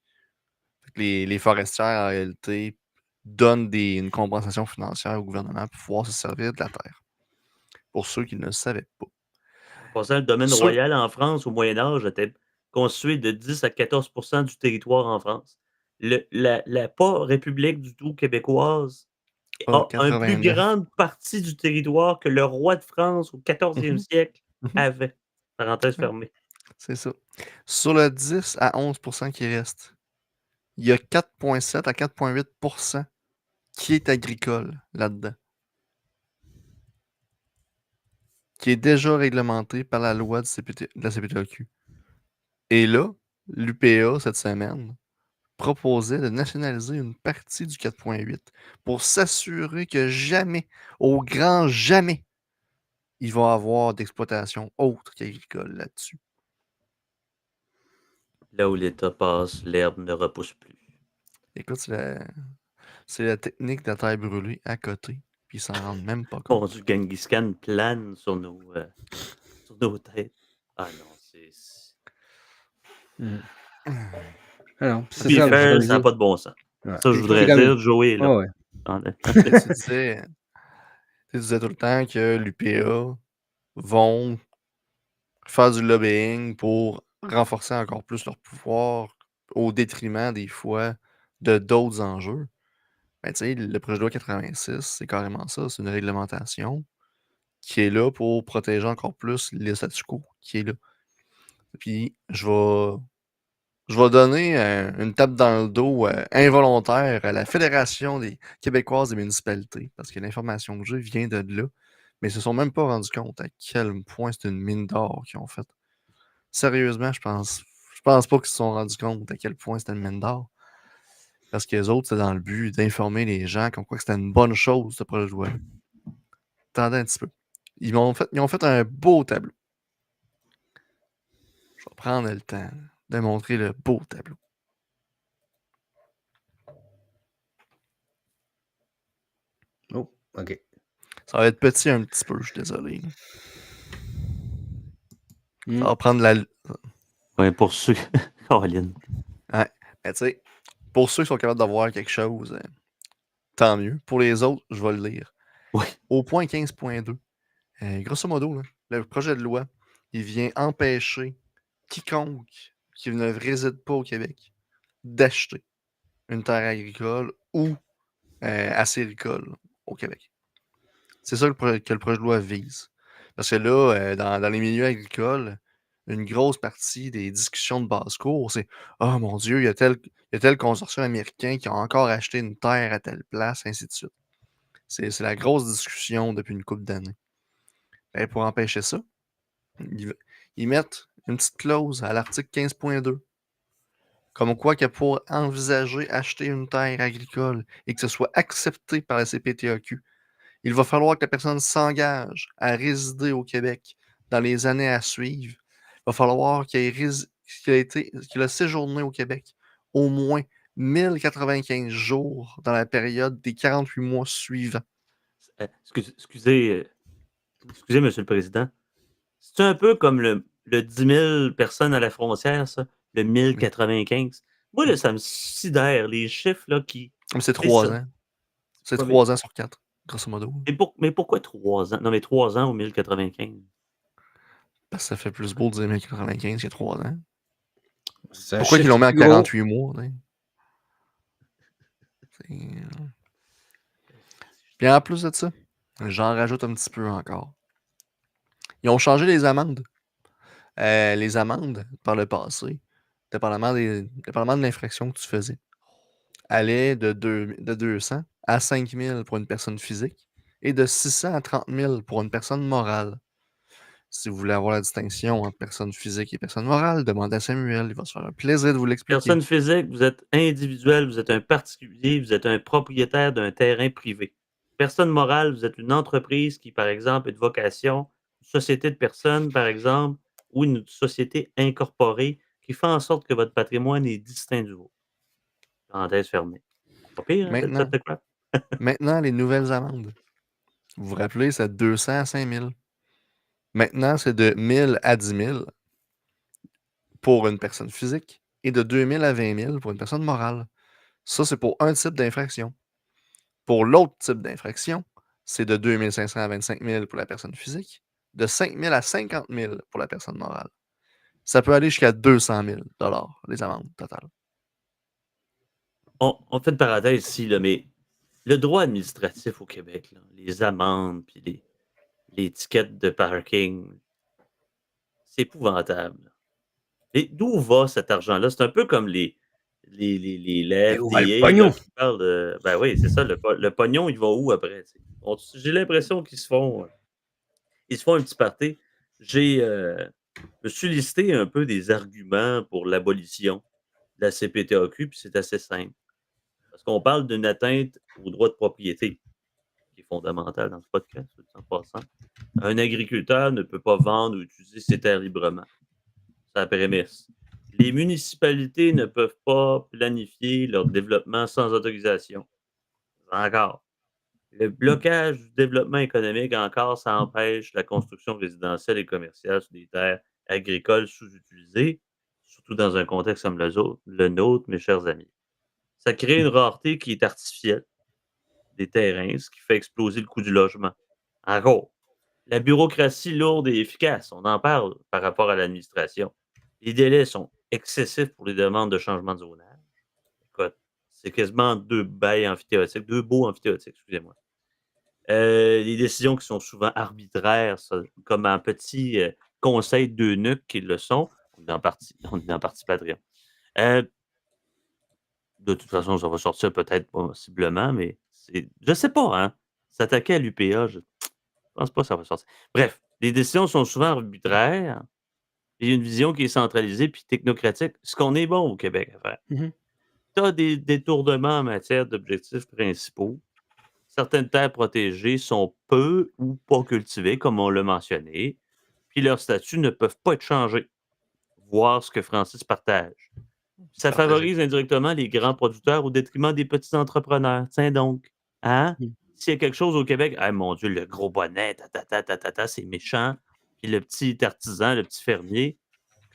Les forestières, en réalité, donnent une compensation financière au gouvernement pour pouvoir se servir de la terre. Pour ceux qui ne le savaient pas. En passant, le domaine royal en France, au Moyen Âge, était constitué de 10 à 14% du territoire en France. La pas République du tout québécoise a une plus grande partie du territoire que le roi de France au 14e siècle avait. Parenthèse fermée. C'est ça. Sur le 10 à 11% qui reste, il y a 4,7 à 4,8% qui est agricole là-dedans. Qui est déjà réglementé par la loi de la CPTEQ. Et là, l'UPA, cette semaine, proposait de nationaliser une partie du 4,8 pour s'assurer que jamais, au grand jamais, il va y avoir d'exploitation autre qu'agricole là-dessus. Là où l'État passe, l'herbe ne repousse plus. Écoute, c'est la technique de la terre brûlée à côté, puis ils s'en rendent même pas compte. Bon, du Genghis Khan plane sur nos têtes. Ah non, c'est... Alors, ça n'a pas de bon sens. Ouais. Ça, je voudrais dire, Joey, là. Ouais. Tu disais tout le temps que l'UPA vont faire du lobbying pour renforcer encore plus leur pouvoir au détriment, des fois, de d'autres enjeux. Ben, tu sais, le projet de loi 86, c'est carrément ça. C'est une réglementation qui est là pour protéger encore plus le statu quo qui est là. Puis, je vais donner une tape dans le dos involontaire à la Fédération des Québécoises des municipalités, parce que l'information que j'ai vient de là, mais ils se sont même pas rendus compte à quel point c'est une mine d'or qu'ils ont faite. Sérieusement, je pense pas qu'ils se sont rendus compte à quel point c'était une mine d'or. Parce que les autres, c'était dans le but d'informer les gens comme quoi que c'était une bonne chose, ce projet de loi. Attendez un petit peu. Ils ont fait un beau tableau. Je vais prendre le temps de montrer le beau tableau. Oh, OK. Ça va être petit un petit peu, je suis désolé. Ça Hmm. va prendre la... Ouais, pour ceux. Caroline. Ouais, mais tu sais, pour ceux qui sont capables de voir quelque chose, tant mieux. Pour les autres, je vais le lire. Oui. Au point 15.2, grosso modo, là, le projet de loi, il vient empêcher quiconque qui ne réside pas au Québec d'acheter une terre agricole ou acéricole au Québec. C'est ça que le projet de loi vise. Parce que là, dans les milieux agricoles, une grosse partie des discussions de basse-cour, c'est oh mon Dieu, il y a tel consortium américain qui a encore acheté une terre à telle place, ainsi de suite. C'est la grosse discussion depuis une couple d'années. Et pour empêcher ça, ils mettent une petite clause à l'article 15.2. Comme quoi que pour envisager acheter une terre agricole et que ce soit accepté par la CPTAQ, il va falloir que la personne s'engage à résider au Québec dans les années à suivre. Il va falloir qu'il a séjourné au Québec au moins 1095 jours dans la période des 48 mois suivants. Excusez, Monsieur le Président. C'est un peu comme le 10 000 personnes à la frontière, ça, le 1095. Moi, là, ça me sidère, les chiffres là, qui. Mais c'est C'est 3 ça. ans. C'est Ouais, 3 ans sur 4, grosso modo. mais pourquoi 3 ans? Non, mais 3 ans au 1095. Parce que ça fait plus beau de dire 1095 qu'il y a 3 ans. C'est un Pourquoi ils chiffre l'ont mis à plus gros. 48 mois? Puis en plus de ça, j'en rajoute un petit peu encore. Ils ont changé les amendes. Les amendes, par le passé, dépendamment de l'infraction que tu faisais, allaient de 200 à 5 000 pour une personne physique et de 600 à 30 000 pour une personne morale. Si vous voulez avoir la distinction entre personne physique et personne morale, demandez à Samuel, il va se faire un plaisir de vous l'expliquer. Personne physique, vous êtes individuel, vous êtes un particulier, vous êtes un propriétaire d'un terrain privé. Personne morale, vous êtes une entreprise qui, par exemple, est de vocation, une société de personnes, par exemple, ou une société incorporée qui fait en sorte que votre patrimoine est distinct du vôtre. Parenthèse fermée. Pas pire, hein, belle tête de crap. Maintenant, les nouvelles amendes. Vous vous rappelez, c'est de 200 à 5 000. Maintenant, c'est de 1 000 à 10 000 pour une personne physique et de 2 000 à 20 000 pour une personne morale. Ça, c'est pour un type d'infraction. Pour l'autre type d'infraction, c'est de 2 500 à 25 000 pour la personne physique, de 5 000 à 50 000 pour la personne morale. Ça peut aller jusqu'à 200 000 les amendes totales. On fait une parenthèse ici, là, mais le droit administratif au Québec, là, les amendes puis les tickets de parking, c'est épouvantable. Et d'où va cet argent-là? C'est un peu comme les Et où va le FDA pognon? là, qui parlent de. Ben oui, c'est ça, le pognon, il va où après? J'ai l'impression qu'ils se font un petit party. Je me suis listé un peu des arguments pour l'abolition de la CPTAQ, puis c'est assez simple. Parce qu'on parle d'une atteinte au droit de propriété, qui est fondamental dans ce podcast, en passant. Un agriculteur ne peut pas vendre ou utiliser ses terres librement. C'est la prémisse. Les municipalités ne peuvent pas planifier leur développement sans autorisation. Encore. Le blocage du développement économique, encore, ça empêche la construction résidentielle et commerciale sur des terres agricoles sous-utilisées, surtout dans un contexte comme le nôtre, mes chers amis. Ça crée une rareté qui est artificielle des terrains, ce qui fait exploser le coût du logement. Encore. La bureaucratie lourde et efficace, on en parle par rapport à l'administration. Les délais sont excessifs pour les demandes de changement de zonage. Écoute, c'est quasiment deux baux amphithéotiques, excusez-moi. Les décisions qui sont souvent arbitraires, comme un petit conseil d'eunuques qui le sont, on est dans partie Patreon. De toute façon, ça va sortir peut-être possiblement, mais je sais pas, hein. S'attaquer à l'UPA, je pense pas que ça va sortir. Bref, les décisions sont souvent arbitraires. Il y a une vision qui est centralisée puis technocratique, ce qu'on est bon au Québec à faire. Mhm. tu as des détournements en matière d'objectifs principaux. Certaines terres protégées sont peu ou pas cultivées, comme on l'a mentionné, puis leurs statuts ne peuvent pas être changés. Voir ce que Francis partage. Ça Partagé. favorise indirectement les grands producteurs au détriment des petits entrepreneurs. Tiens donc, hein? Mmh. S'il y a quelque chose au Québec, ah mon Dieu, le gros bonnet, c'est méchant. Puis le petit artisan, le petit fermier,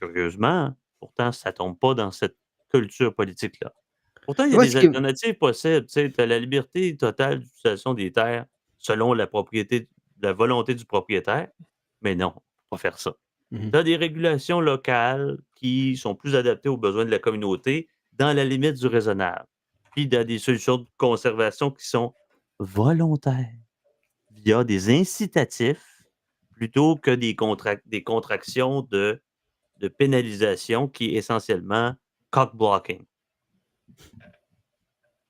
curieusement, pourtant, ça tombe pas dans cette culture politique-là. Pourtant, il y a Moi, des ce qui m alternatives possibles. Tu as la liberté totale d'utilisation des terres selon la volonté du propriétaire, mais non, faut pas faire ça. Mmh. Tu as des régulations locales qui sont plus adaptées aux besoins de la communauté dans la limite du raisonnable. Puis tu as des solutions de conservation qui sont volontaires via des incitatifs plutôt que des contractions de pénalisation qui est essentiellement cock blocking.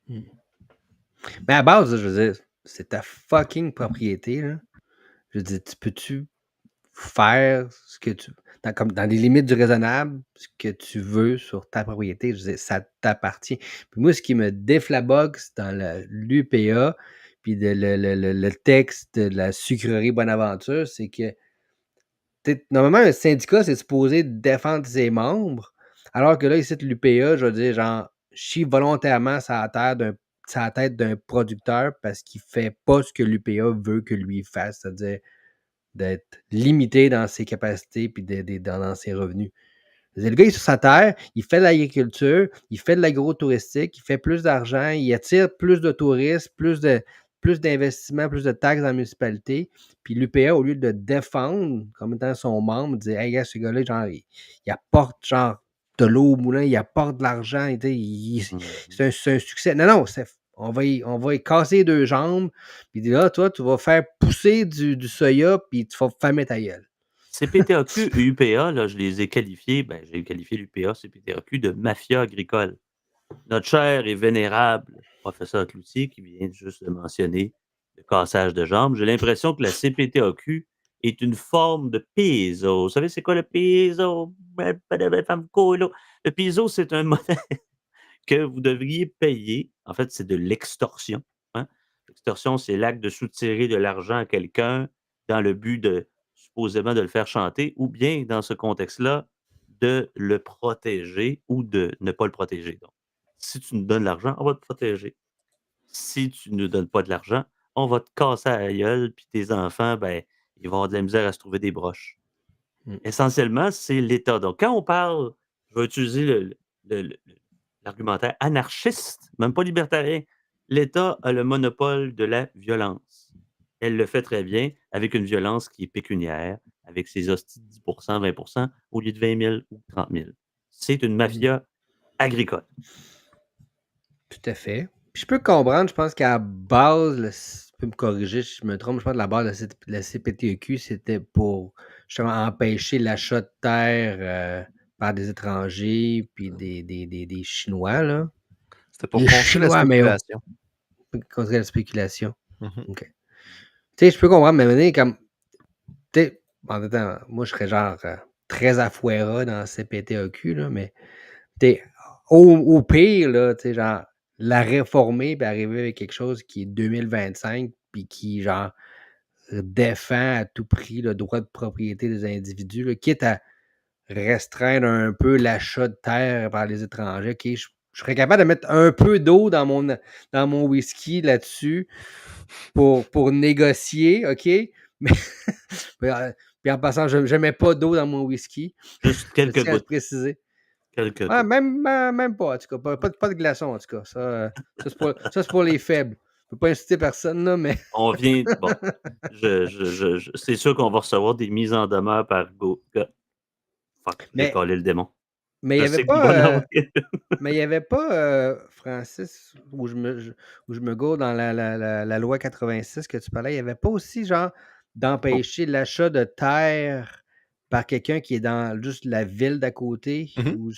Mmh. Mais à base, je veux dire, c'est ta fucking propriété, là. Je veux dire, tu peux-tu faire ce que tu comme dans les limites du raisonnable, ce que tu veux sur ta propriété? Je veux dire, ça t'appartient. Puis moi, ce qui me déflaboxe dans l'UPA, puis le texte de la sucrerie Bonaventure, c'est que normalement, un syndicat, c'est supposé défendre ses membres, alors que là, ici, l'UPA, je veux dire, genre, chie volontairement sa tête d'un producteur parce qu'il fait pas ce que l'UPA veut que lui fasse, c'est-à-dire d'être limité dans ses capacités puis dans ses revenus. Le gars, il est sur sa terre, il fait de l'agriculture, il fait de l'agro-touristique, il fait plus d'argent, il attire plus de touristes, plus d'investissements, plus de taxes dans la municipalité. Puis l'UPA, au lieu de le défendre comme étant son membre, dit hey, gars, ce gars-là, genre, il apporte genre de l'eau au moulin, il apporte de l'argent, c'est un succès. Non, on va y casser les deux jambes, puis là, toi, tu vas faire pousser du soya, puis tu vas fermer ta gueule. CPTAQ et UPA, là, je les ai qualifiés, j'ai qualifié l'UPA, CPTAQ de mafia agricole. Notre cher et vénérable professeur Cloutier, qui vient juste de mentionner le cassage de jambes, j'ai l'impression que la CPTAQ est une forme de piezo. Vous savez, c'est quoi le piezo? Le piezo, c'est un monnaie que vous devriez payer. En fait, c'est de l'extorsion. Hein. L'extorsion, c'est l'acte de soutirer de l'argent à quelqu'un dans le but de, supposément, de le faire chanter, ou bien, dans ce contexte-là, de le protéger ou de ne pas le protéger. Donc, si tu nous donnes de l'argent, on va te protéger. Si tu ne nous donnes pas de l'argent, on va te casser à la gueule, puis tes enfants, ils vont avoir de la misère à se trouver des broches. Mm. Essentiellement, c'est l'État. Donc, quand on parle, je vais utiliser le- l'argumentaire anarchiste, même pas libertarien, l'État a le monopole de la violence. Elle le fait très bien avec une violence qui est pécuniaire, avec ses hosties de 10 20 au lieu de 20 000 ou 30 000. C'est une mafia agricole. Tout à fait. Puis je peux comprendre, je pense qu'à la base, tu peux me corriger si je me trompe, je pense que la base de la CPTEQ, c'était pour justement empêcher l'achat de terre par des étrangers puis des Chinois, là. C'était pour Les contrer la Chinois, mais spéculation. contre la spéculation. Mhm. OK. Tu sais, je peux comprendre, mais maintenant, comme, tu sais, en même temps, moi, je serais genre très afuera dans la CPTEQ, là, mais t'sais, au pire, là, genre, la réformer puis arriver avec quelque chose qui est 2025 puis qui, genre, défend à tout prix le droit de propriété des individus, là, quitte à restreindre un peu l'achat de terre par les étrangers. OK, je serais capable de mettre un peu d'eau dans mon whisky là-dessus pour négocier, OK? Mais, puis en passant, je ne mets pas d'eau dans mon whisky. Juste Je quelques tiens à le gouttes. préciser. Quelques Ah, gouttes. même pas, en tout cas. Pas de glaçons, en tout cas. Ça, c'est pour les faibles. Je peux pas inciter personne, là, mais. On vient. Bon, c'est sûr qu'on va recevoir des mises en demeure par Go. Fuck, j'ai Mais collé le démon. mais il Je n'y avait sais qu'il va en pas. avoir. Mais il n'y avait pas, Francis, où je me gourre dans la loi 86 que tu parlais, il n'y avait pas aussi, genre, d'empêcher l'achat de terre par quelqu'un qui est dans juste la ville d'à côté? Mhm.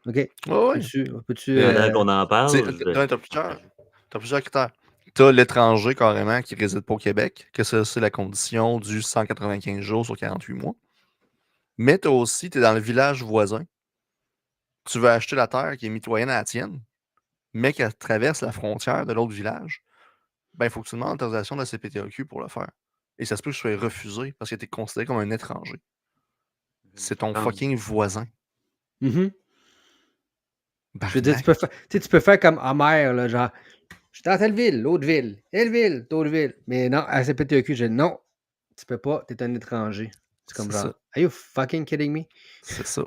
OK. Ouais, ouais. Peux-tu Pendant qu'on en T'sais, parle, je vais T'as partager. plusieurs critères. T'as l'étranger carrément qui réside pas au Québec, que ça, c'est la condition du 195 jours sur 48 mois. Mais t'as aussi, t'es dans le village voisin. Tu veux acheter la terre qui est mitoyenne à la tienne. mais qu'elle traverse la frontière de l'autre village, ben, il faut que tu demandes l'autorisation de la CPTAQ pour le faire. Et ça se peut que je sois refusé parce que tu es considéré comme un étranger. C'est ton fucking voisin. Mhm. Je veux dire, Barnac. tu peux faire comme Homer, là, genre, je suis dans telle ville, l'autre ville, telle ville, d'autres villes. Mais non, à la CPTAQ, j'ai dit non, tu peux pas, t'es un étranger. C'est comme C'est genre, ça. are you fucking kidding me? C'est ça.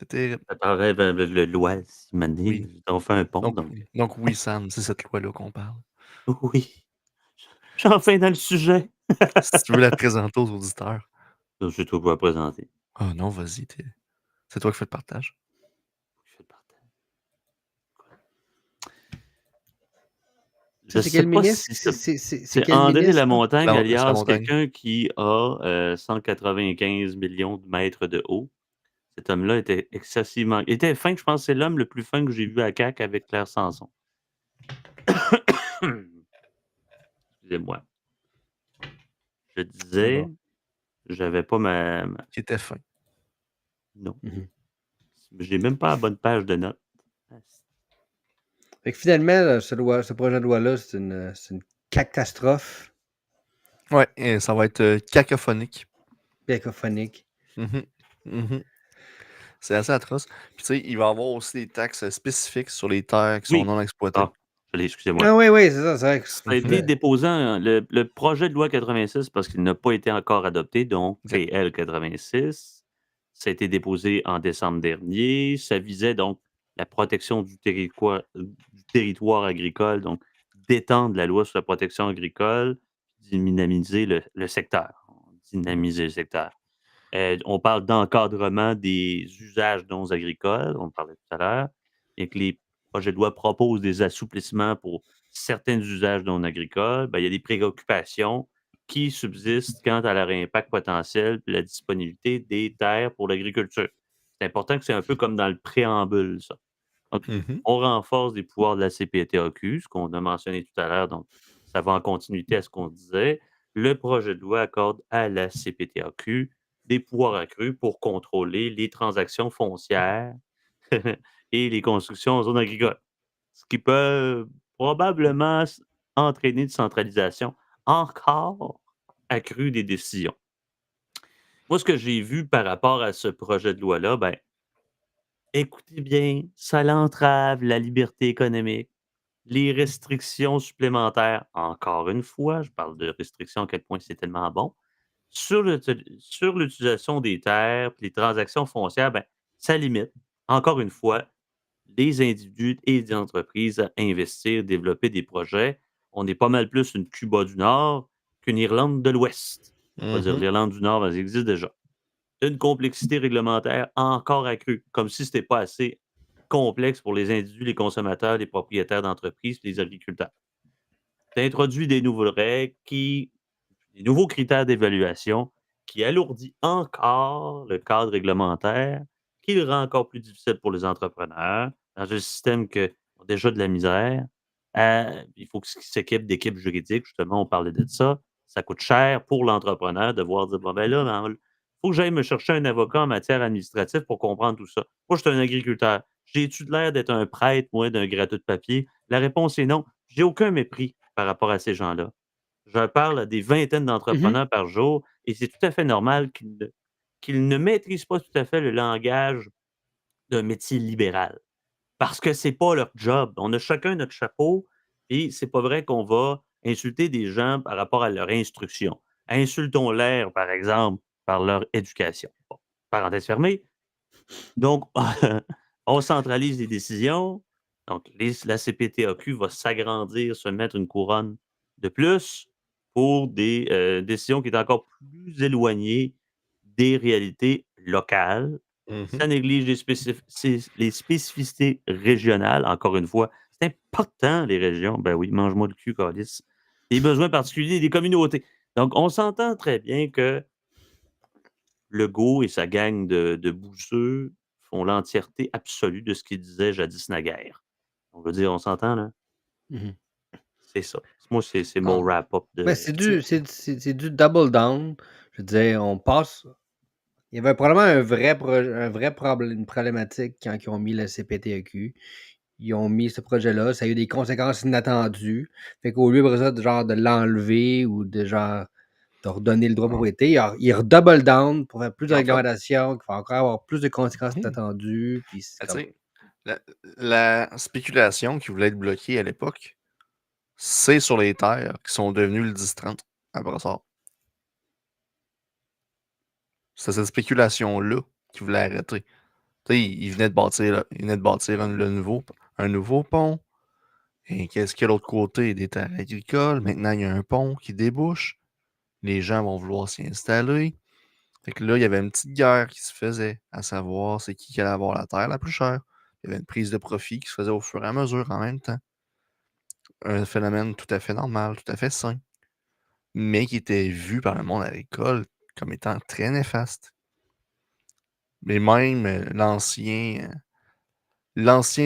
C'est terrible. Ça paraît le loi, si maintenant, Oui. ils ont fait un pont, donc. Donc oui, Sam, c'est cette loi-là qu'on parle. Oui. J'en enfin dans le sujet. Si tu veux la présenter aux auditeurs. Je toi pour la présenter. Oh non, vas-y, c'est toi qui fais le partage. Je fais le partage. Ça, Je c'est sais quel pas ministre? si C'est quel André ministre? Lamontagne, C'est alias Lamontagne. quelqu'un qui a 195 millions de mètres de haut. Cet homme-là était excessivement. Il était fin, je pense que c'est l'homme le plus fin que j'ai vu à CAQ avec Claire Sanson. Excusez-moi. Je disais, Bon. j'avais pas ma. Qui était fin. Non. Mhm. J'ai même pas la bonne page de notes. Fait que finalement, là, ce projet de loi-là, c'est une catastrophe Ouais, et ça va être cacophonique. cacophonique. Mhm. Mhm. C'est assez atroce. Puis tu sais, il va y avoir aussi des taxes spécifiques sur les terres qui sont Oui. non exploitées. Ah, excusez-moi. Ah oui, oui, c'est ça, c'est vrai. Ça a été déposé, le projet de loi 86, parce qu'il n'a pas été encore adopté, donc Exact. PL 86. Ça a été déposé en décembre dernier. Ça visait donc la protection du territoire agricole, donc d'étendre la loi sur la protection agricole, dynamiser le secteur. Dynamiser le secteur. On parle d'encadrement des usages non agricoles, on parlait tout à l'heure, et que les projets de loi proposent des assouplissements pour certains usages non agricoles. Ben, il y a des préoccupations qui subsistent quant à leur impact potentiel et la disponibilité des terres pour l'agriculture. C'est important que c'est un peu comme dans le préambule, ça. Donc, Mhm. on renforce les pouvoirs de la CPTAQ, ce qu'on a mentionné tout à l'heure, donc ça va en continuité à ce qu'on disait. Le projet de loi accorde à la CPTAQ des pouvoirs accrus pour contrôler les transactions foncières et les constructions en zone agricole, ce qui peut probablement entraîner une centralisation encore accrue des décisions. Moi, ce que j'ai vu par rapport à ce projet de loi-là, ben, écoutez bien, ça l'entrave la liberté économique, les restrictions supplémentaires, encore une fois, je parle de restrictions à quel point c'est tellement bon, sur l'utilisation des terres, puis les transactions foncières, ben, ça limite, encore une fois, les individus et les entreprises à investir, développer des projets. On est pas mal plus une Cuba du Nord qu'une Irlande de l'Ouest. On va dire Mhm. l'Irlande du Nord, elle existe déjà. Une complexité réglementaire encore accrue, comme si ce n'était pas assez complexe pour les individus, les consommateurs, les propriétaires d'entreprises, les agriculteurs. Tu introduis des nouvelles règles des nouveaux critères d'évaluation qui alourdit encore le cadre réglementaire, qui le rend encore plus difficile pour les entrepreneurs dans un système qui a déjà de la misère. Il faut qu'ils s'équipent d'équipes juridiques, justement, on parlait de ça. Ça coûte cher pour l'entrepreneur de voir dire, bon, ben là, il faut que j'aille me chercher un avocat en matière administrative pour comprendre tout ça. Moi, je suis un agriculteur. J'ai-tu l'air d'être un prêtre, moi, d'un gratteux de papier? La réponse est non. J'ai aucun mépris par rapport à ces gens-là. Je parle à des vingtaines Mhm. d'entrepreneurs par jour et c'est tout à fait normal qu'ils ne maîtrisent pas tout à fait le langage d'un métier libéral parce que c'est pas leur job. On a chacun notre chapeau et c'est pas vrai qu'on va insulter des gens par rapport à leur instruction. Insultons l'air, par exemple, par leur éducation. Bon, parenthèse fermée. Donc, on centralise les décisions. Donc, la CPTAQ va s'agrandir, se mettre une couronne de plus pour des décisions qui sont encore plus éloignées des réalités locales. Mhm. Ça néglige les spécificités régionales. Encore une fois, c'est important, les régions. Ben oui, mange-moi le cul, Calice. Les besoins particuliers des communautés. Donc, on s'entend très bien que Legault et sa gang de bouseux font l'entièreté absolue de ce qu'il disait jadis naguère. On veut dire, on s'entend, là? Mhm. C'est ça. Moi, c'est mon Ah. wrap-up Ben, de. c'est du double down. Je veux dire, on passe. Il y avait probablement un vrai problème, une problématique quand ils ont mis le CPTEQ. ils ont mis ce projet-là, ça a eu des conséquences inattendues. Fait qu'au lieu après ça, de l'enlever ou de redonner le droit de propriété, ils redouble down pour faire plus de En fait, réglementation, qu'il va encore avoir plus de conséquences mhm. inattendues. Puis c'est Tu comme. sais, la spéculation qui voulait être bloquée à l'époque, c'est sur les terres qui sont devenues le 10-30 à Brossard. C'est cette spéculation-là qui voulait arrêter. Tu sais, il venait de bâtir, un nouveau pont. Et qu'est-ce qu'il y a de l'autre côté des terres agricoles? Maintenant, il y a un pont qui débouche. Les gens vont vouloir s'y installer. Fait que là, il y avait une petite guerre qui se faisait, à savoir c'est qui allait avoir la terre la plus chère. Il y avait une prise de profit qui se faisait au fur et à mesure en même temps. Un phénomène tout à fait normal, tout à fait sain, mais qui était vu par le monde agricole comme étant très néfaste. Mais même l'ancien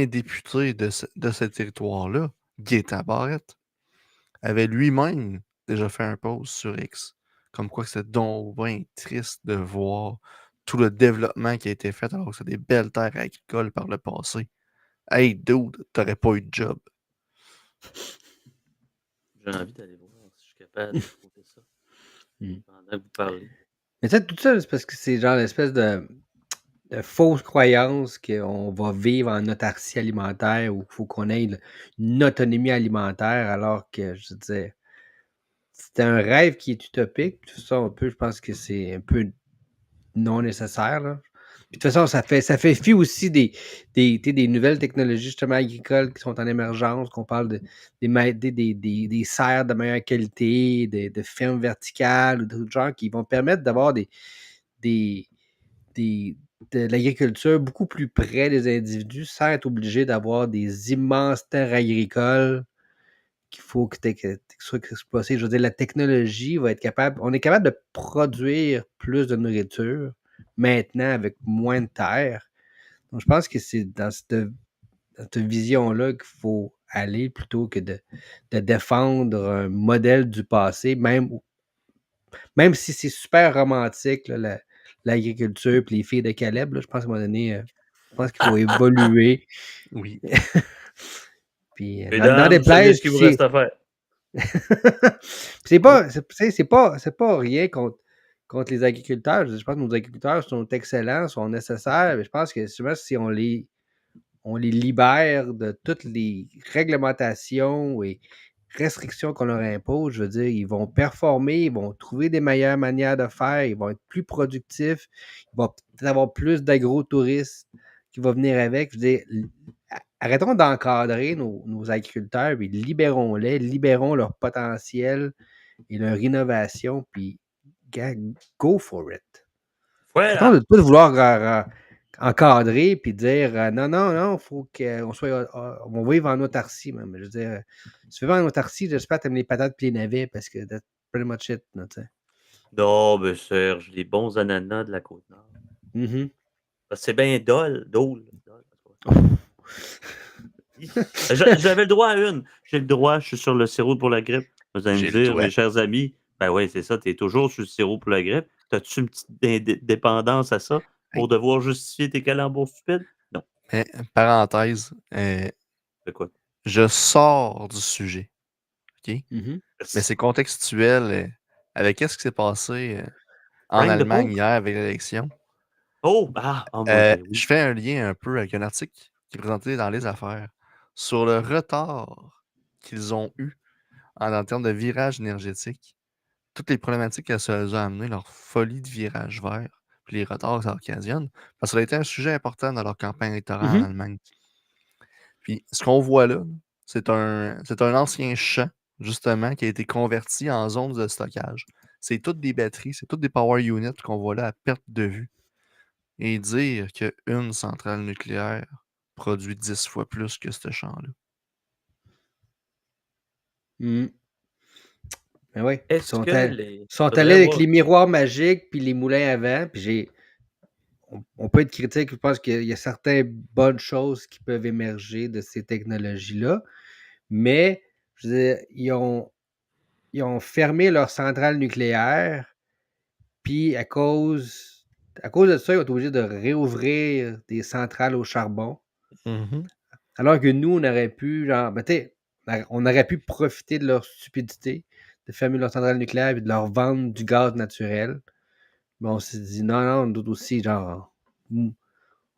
député de ce territoire-là, Gaétan Barrette, avait lui-même déjà fait un post sur X, comme quoi c'était donc bien triste de voir tout le développement qui a été fait alors que c'est des belles terres agricoles par le passé. Hey, dude, t'aurais pas eu de job. J'ai envie d'aller voir si je suis capable de trouver ça pendant que vous parlez. Mais ça, tout ça, c'est parce que c'est genre l'espèce de fausse croyance qu'on va vivre en autarcie alimentaire ou qu'il faut qu'on ait une autonomie alimentaire, alors que, je veux dire, c'est un rêve qui est utopique. Tout ça, je pense que c'est un peu non nécessaire, là. Puis de toute façon, ça fait fi aussi des nouvelles technologies justement agricoles qui sont en émergence, qu'on parle des serres de meilleure qualité, de fermes verticales ou d'autres genres qui vont permettre d'avoir des, de l'agriculture beaucoup plus près des individus sans être obligé d'avoir des immenses terres agricoles qu'il faut que soient exploitées. Je veux dire, la technologie va être capable, on est capable de produire plus de nourriture maintenant avec moins de terre. Donc, je pense que c'est dans cette vision-là qu'il faut aller plutôt que de défendre un modèle du passé, même si c'est super romantique, là, l'agriculture et les filles de Caleb, là, je pense qu'à un moment donné, je pense qu'il faut évoluer. Oui. Puis, dans des Mesdames, savez places, ce qu'il vous reste à faire. c'est pas rien contre les agriculteurs. Je pense que nos agriculteurs sont excellents, sont nécessaires, mais je pense que souvent, si on les libère de toutes les réglementations et restrictions qu'on leur impose, je veux dire, ils vont performer, ils vont trouver des meilleures manières de faire, ils vont être plus productifs, ils vont peut-être avoir plus d'agro-touristes qui vont venir avec. Je veux dire, arrêtons d'encadrer nos agriculteurs, puis libérons leur potentiel et leur innovation, puis go for it. Arrêtons de Voilà! tout vouloir encadrer puis dire non, non, non, il faut qu'on soit. On va vivre en autarcie, même. Je veux dire, si tu veux vivre en autarcie, j'espère que tu aimes les patates et les navets parce que that's pretty much it. Là, tu sais. Non, ben Serge, les bons ananas de la Côte-Nord. Mhm. Parce que c'est bien dole. J'avais le droit à une. J'ai le droit, je suis sur le sirop pour la grippe. Vous allez me J'ai le dire, doigt. mes chers amis, ben oui, c'est ça, tu es toujours sur le sirop pour la grippe. T'as-tu une petite dépendance à ça pour Hey, devoir justifier tes calembours stupides? Non. mais, parenthèse, C'est quoi? je sors du sujet, OK? Mhm. Mais c'est contextuel avec ce qui s'est passé en Frank de Allemagne Pook? hier avec l'élection. Oh, ah, oh, moi, ben oui. Je fais un lien un peu avec un article qui est présenté dans Les Affaires sur le retard qu'ils ont eu en termes de virage énergétique. Toutes les problématiques que ça les a amené, leur folie de virage vert, puis les retards que ça occasionne, parce que ça a été un sujet important dans leur campagne électorale en Mhm. Allemagne. Puis ce qu'on voit là, c'est un ancien champ, justement, qui a été converti en zone de stockage. C'est toutes des batteries, c'est toutes des power units qu'on voit là à perte de vue. Et dire qu'une centrale nucléaire produit 10 fois plus que ce champ-là. Mhm. Ben oui. Ils Est-ce que les. sont allés Faudrait avec voir. les miroirs magiques puis les moulins à vent. Puis on peut être critique. Je pense qu'il y a certaines bonnes choses qui peuvent émerger de ces technologies-là. Mais, je veux dire, ils ont fermé leur centrale nucléaire, puis à cause de ça, ils ont été obligés de réouvrir des centrales au charbon. Mhm. Alors que nous, on aurait pu, genre, ben, on aurait pu profiter de leur stupidité, de fermer leur centrale nucléaire et de leur vendre du gaz naturel. Mais on s'est dit, non, nous aussi, genre,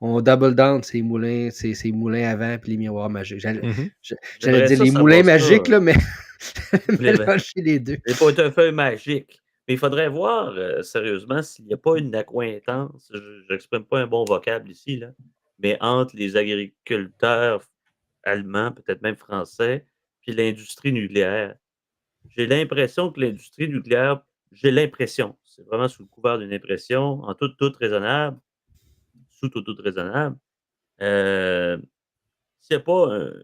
on double down ces moulins à vent puis les miroirs magiques. J'allais J'aimerais dire les moulins savoir ça. magiques, là, mais Les- mélanger les deux. Les portefeuilles magiques. Mais il faudrait voir sérieusement s'il n'y a pas une accointance, je n'exprime pas un bon vocable ici, là, mais entre les agriculteurs allemands, peut-être même français, puis l'industrie nucléaire. J'ai l'impression que l'industrie nucléaire, c'est vraiment sous le couvert d'une impression, en toute raisonnable, toute raisonnable, euh, s'il n'y a pas une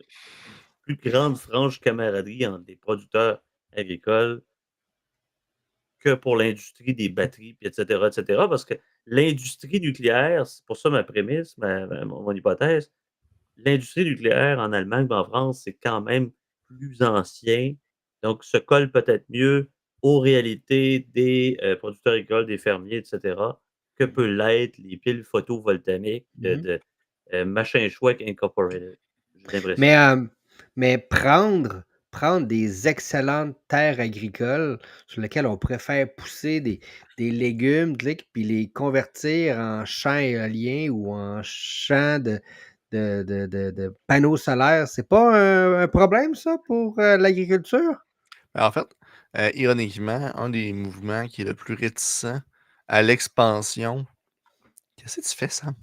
plus grande franche camaraderie entre les producteurs agricoles que pour l'industrie des batteries, puis et cetera, parce que l'industrie nucléaire, c'est pour ça ma prémisse, mon hypothèse, l'industrie nucléaire en Allemagne ou en France, c'est quand même plus ancien, donc se colle peut-être mieux aux réalités des producteurs agricoles, des fermiers, et cetera, que peut l'être les piles photovoltaïques de Machin Chouette Incorporated. J'ai l'impression. Mais prendre des excellentes terres agricoles sur lesquelles on préfère pousser des légumes, puis les convertir en champs éoliens ou en champs de panneaux solaires, c'est pas un problème, ça, pour l'agriculture? En fait, ironiquement, un des mouvements qui est le plus réticent à l'expansion. Qu'est-ce que tu fais, Sam?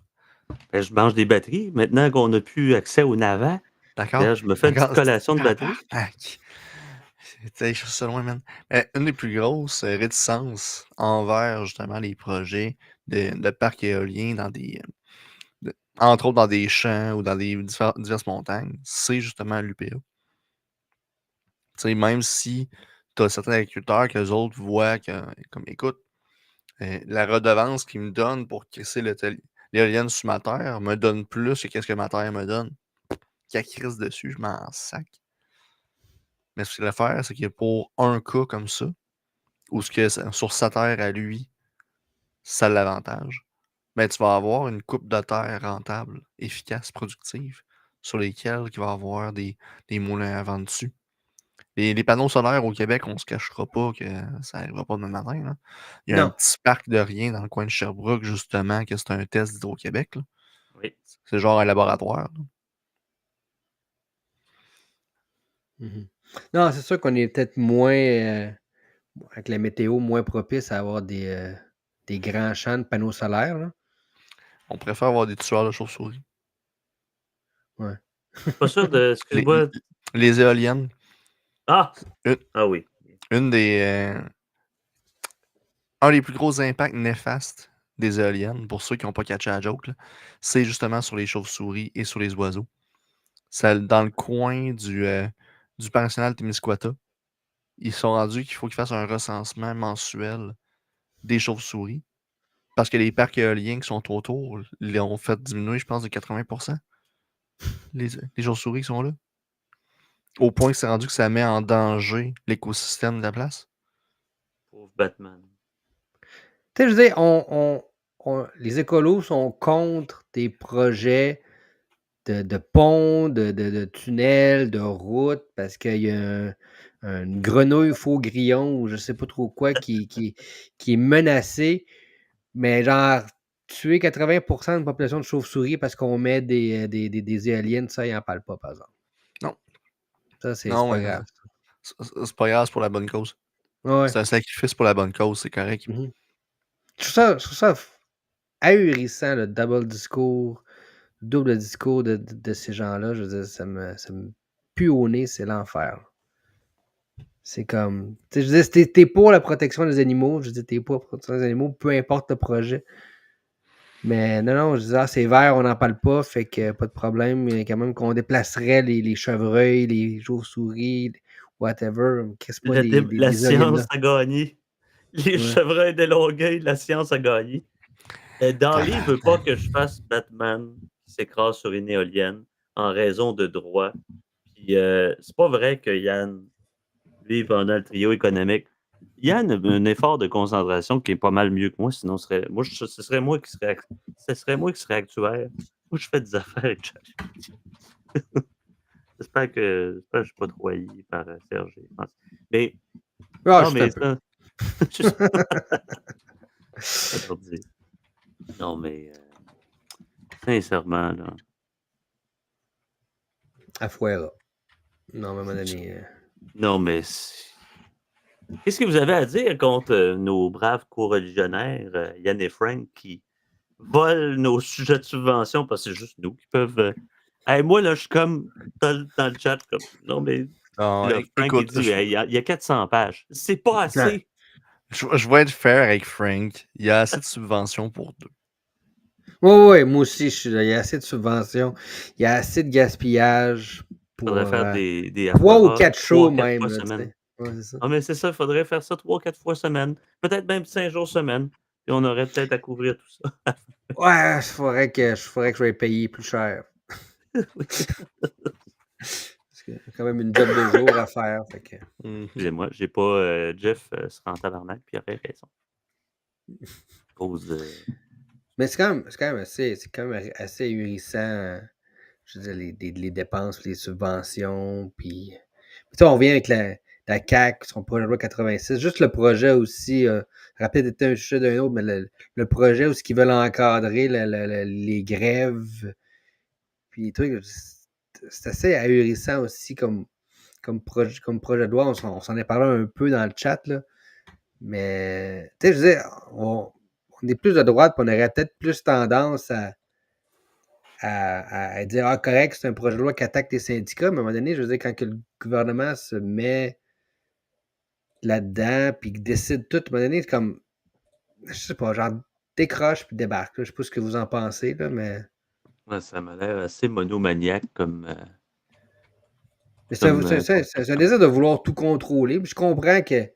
Ben, je mange des batteries. Maintenant qu'on n'a plus accès au navant, D'accord? je me fais une petite collation de batteries. Tabarnak! Je suis ça loin, man. Une des plus grosses réticences envers justement les projets de parcs éoliens dans des. Entre autres dans des champs ou dans des diverses montagnes, c'est justement l'UPA. Tu sais, même si tu as certains agriculteurs que les autres voient que, comme écoute, la redevance qu'ils me donnent pour crisser l'éolienne sur ma terre me donne plus que qu'est-ce que ma terre me donne. Qu'elle crisse dessus, je m'en sac. Mais ce qu'il va faire, c'est que pour un cas comme ça, où ce que sur sa terre à lui, ça l'avantage, ben tu vas avoir une coupe de terre rentable, efficace, productive, sur lesquelles il va avoir des moulins à vent dessus. Les panneaux solaires au Québec, on ne se cachera pas que ça n'arrivera pas demain matin. Là. Il y a un Non. petit parc de rien dans le coin de Sherbrooke, justement, que c'est un test d'Hydro-Québec. Là. Oui. C'est genre un laboratoire. Là. Mhm. Non, c'est sûr qu'on est peut-être moins, avec la météo, moins propice à avoir des grands champs de panneaux solaires, là. On préfère avoir des tueurs de chauves-souris. Ouais. Je suis pas sûr de. Excuse-moi. Les éoliennes. Ah! Une, Ah oui. une des. Un des plus gros impacts néfastes des éoliennes, pour ceux qui n'ont pas catché la joke, là, c'est justement sur les chauves-souris et sur les oiseaux. Dans le coin du parc national Témiscouata, ils sont rendus qu'il faut qu'ils fassent un recensement mensuel des chauves-souris. Parce que les parcs éoliens qui sont autour, ils ont fait diminuer, je pense, de 80% les chauves-souris qui sont là. Au point que c'est rendu que ça met en danger l'écosystème de la place. Pauvre Batman. Tu sais, je veux dire, les écolos sont contre des projets de ponts, de tunnels, de routes, parce qu'il y a une grenouille faux grillon ou je sais pas trop quoi qui est menacée, mais genre tuer 80% de la population de chauves-souris parce qu'on met des éoliennes, ça, ils n'en parlent pas, par exemple. Non. Ça, c'est Non, pas ouais, grave. c'est pas grave, c'est pour la bonne cause. Ouais. C'est un sacrifice pour la bonne cause, c'est correct. Mhm. Je trouve ça ahurissant, le double discours de ces gens-là. Je veux dire, ça me pue au nez, c'est l'enfer. C'est comme. Tu sais, je veux dire, t'es pour la protection des animaux, je veux dire, t'es pour la protection des animaux, peu importe le projet. Mais non, je disais, c'est vert, on n'en parle pas, fait que pas de problème. Mais quand même qu'on déplacerait les chevreuils, les chauves-souris, whatever, qu'est-ce pas La des éoliennes science là. a gagné. Les Ouais. chevreuils de Longueuil, la science a gagné. Dans le livre, il veut pas que je fasse Batman qui s'écrase sur une éolienne en raison de droit. Puis c'est pas vrai que Yann, lui, pendant le trio économique, Yann a un effort de concentration qui est pas mal mieux que moi, sinon ce serait moi qui serais actuaire. Moi, je fais des affaires avec ChatGPT. J'espère que je suis pas trop haï par Serge et Francis. Mais Ah, non, juste un mais peu. ça, juste pas leur dire. Non, mais sincèrement, là. Afuera. Non, à un moment donné. Non, mais qu'est-ce que vous avez à dire contre nos braves co-religionnaires, Yann et Frank, qui volent nos sujets de subvention parce que c'est juste nous qui peuvent. Hey, moi, là, je suis comme dans le chat, comme. Non, mais Non, là, Frank, il écoute, dit hey, il y a 400 pages. C'est pas Ouais. assez. je vais être fair avec Frank. Il y a assez de subventions pour deux. Oui, moi aussi, il y a assez de subventions. Il y a assez de gaspillage Il pour faudrait faire des 3 ou Afuera 4 shows 3-4 même. fois Là, tu semaine. sais. Ouais, c'est ça. Ah, mais c'est ça, il faudrait faire ça 3-4 fois semaine. Peut-être même 5 jours semaine. Et on aurait peut-être à couvrir tout ça. Ouais, il faudrait que je vais payer plus cher. Parce que j'ai quand même une job de jour à faire. Fait que... Excusez-moi, j'ai pas. Jeff sera en tabarnak, puis il aurait raison. À cause de. Mais c'est quand même assez ahurissant, je veux dire, les dépenses, les subventions, puis... Tu sais, on vient avec la CAQ, son projet de loi 86, juste le projet aussi, ça aurait peut-être été un sujet d'un autre, mais le projet où ils veulent encadrer les grèves, puis les trucs, c'est assez ahurissant aussi comme projet de loi. On s'en est parlé un peu dans le chat, là. Mais, tu sais, je veux dire, on est plus de droite, puis on aurait peut-être plus tendance à dire ah, correct, c'est un projet de loi qui attaque les syndicats, mais à un moment donné, je veux dire, quand que le gouvernement se met là-dedans, puis qu'il décide tout, à un moment donné, c'est comme, je sais pas, genre, décroche puis débarque. Là. Je sais pas ce que vous en pensez, là, mais. Ouais, ça m'a l'air assez monomaniaque comme. Mais c'est un Comme désir de vouloir tout contrôler. Puis je comprends que.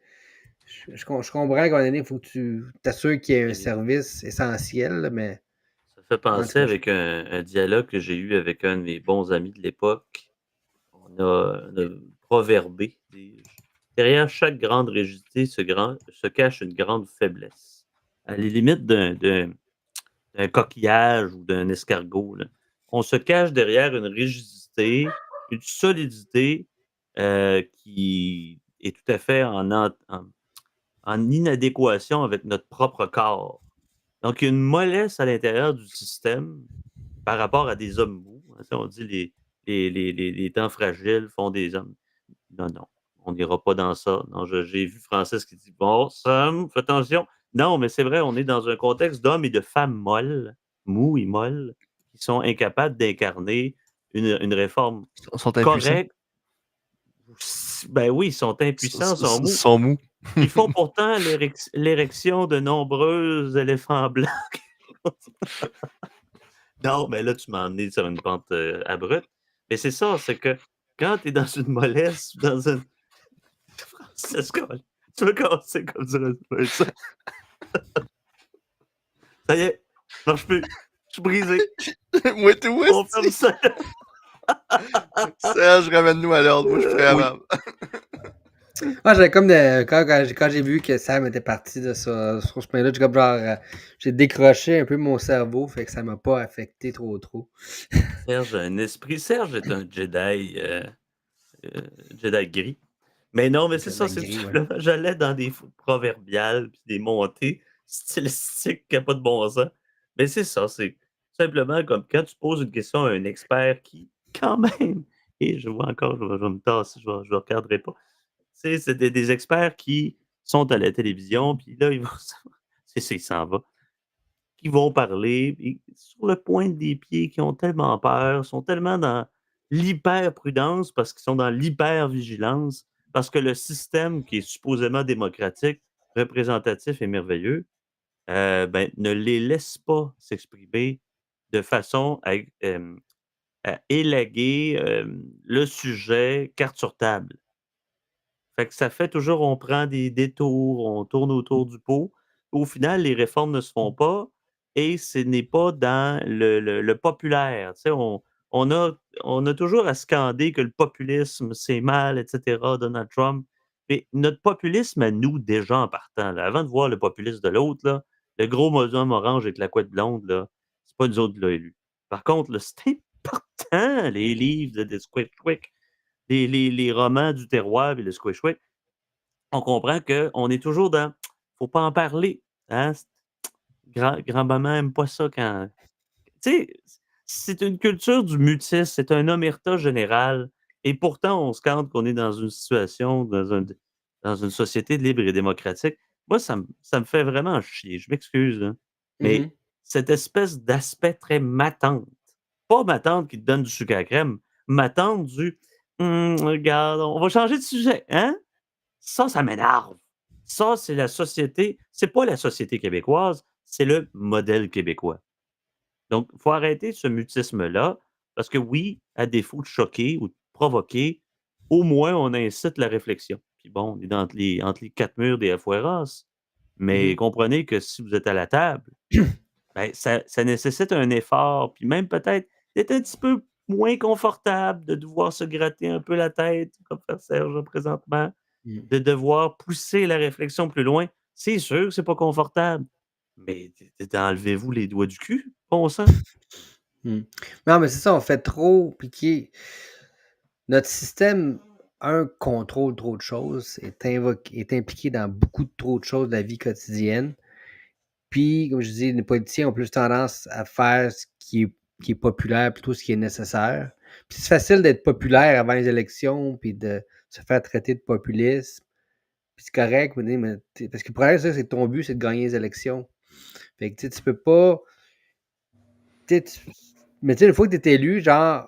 Je comprends qu'à un moment donné, il faut que tu t'assures qu'il y ait un mais service essentiel, là, mais. ça fait En tout penser cas, avec un dialogue que j'ai eu avec un de mes bons amis de l'époque. On a proverbé. Derrière chaque grande rigidité se cache une grande faiblesse. À la limite d'un coquillage ou d'un escargot, là. On se cache derrière une rigidité, une solidité qui est tout à fait en inadéquation avec notre propre corps. Donc, il y a une mollesse à l'intérieur du système par rapport à des hommes mous. Hein, tu sais, on dit les temps fragiles font des hommes. Non, non, on n'ira pas dans ça. Non, j'ai vu Francis qui dit bon, Sam, fais attention. Non, mais c'est vrai, on est dans un contexte d'hommes et de femmes molles, mous et molles, qui sont incapables d'incarner une réforme Ils sont impuissants. correcte. Ben oui, ils sont impuissants, sont Ils mous. sont mous. Ils font pourtant l'érection de nombreux éléphants blancs. Non, mais là, tu m'as emmené sur une pente abrupte. Mais c'est ça, c'est que quand tu es dans une mollesse, dans une. Francis, tu veux commencer comme ça? Ça y est, je marche plus. Je suis brisé. Moi, tout, On ferme ça. Serge, ramène-nous à l'ordre. Moi, je suis prêt à Oui. Moi, j'avais comme quand j'ai vu que Sam était parti de sur ce point-là, j'ai comme genre j'ai décroché un peu mon cerveau, fait que ça m'a pas affecté trop. Serge a un esprit. Serge est un Jedi, Jedi gris. Mais non, mais c'est ça, c'est tout Gris, ouais. simplement. J'allais dans des proverbiales puis des montées stylistiques qui n'ont pas de bon sens. Mais c'est ça, c'est simplement comme quand tu poses une question à un expert qui, quand même, et je vois encore, je vais me tasser, je ne regarderai pas. Tu sais, c'est des experts qui sont à la télévision, puis là, ils vont il s'en va. Qui vont parler, puis sur le point des pieds, qui ont tellement peur, sont tellement dans l'hyper-prudence parce qu'ils sont dans l'hyper-vigilance, parce que le système qui est supposément démocratique, représentatif et merveilleux, ben, ne les laisse pas s'exprimer de façon à élaguer le sujet carte sur table. Fait que ça fait toujours on prend des détours, on tourne autour du pot. Au final, les réformes ne se font pas et ce n'est pas dans le populaire. Tu sais, on a on a toujours à scander que le populisme, c'est mal et cetera, Donald Trump. Mais notre populisme à nous, déjà en partant, là, avant de voir le populisme de l'autre, là, le gros bonhomme orange avec la couette blonde, là, c'est pas nous autres qui l'a élu. Par contre, là, c'est important hein, les livres de Squick, les romans du terroir et le Squick, on comprend qu'on est toujours dans faut pas en parler. Hein? Grand-maman aime pas ça quand. Tu sais, c'est une culture du mutisme, c'est un omerta général. Et pourtant, on se cante qu'on est dans une situation, dans une société libre et démocratique. Moi, ça me fait vraiment chier. Je m'excuse, hein. Mais Mhm. cette espèce d'aspect très matante, pas matante qui te donne du sucre à la crème, matante du regarde, on va changer de sujet, hein? Ça m'énerve. Ça, c'est la société, c'est pas la société québécoise, c'est le modèle québécois. Donc, il faut arrêter ce mutisme-là, parce que oui, à défaut de choquer ou de provoquer, au moins on incite la réflexion. Puis bon, on est entre les 4 murs des FORAS, mais Mhm. comprenez que si vous êtes à la table, ben, ça nécessite un effort, puis même peut-être d'être un petit peu moins confortable, de devoir se gratter un peu la tête, comme fait Serge présentement, Mhm. de devoir pousser la réflexion plus loin. C'est sûr que c'est pas confortable, mais enlevez-vous les doigts du cul, bon sang. Mhm. Non, mais c'est ça, on fait trop piquer. Notre système, contrôle trop de choses, est impliqué dans beaucoup de trop de choses de la vie quotidienne. Puis, comme je dis, les politiciens ont plus tendance à faire ce qui est populaire plutôt que ce qui est nécessaire. Puis c'est facile d'être populaire avant les élections, puis de se faire traiter de populiste. Puis c'est correct, parce que le problème, c'est que ton but, c'est de gagner les élections. Fait que tu peux pas. Mais une fois que tu es élu, genre,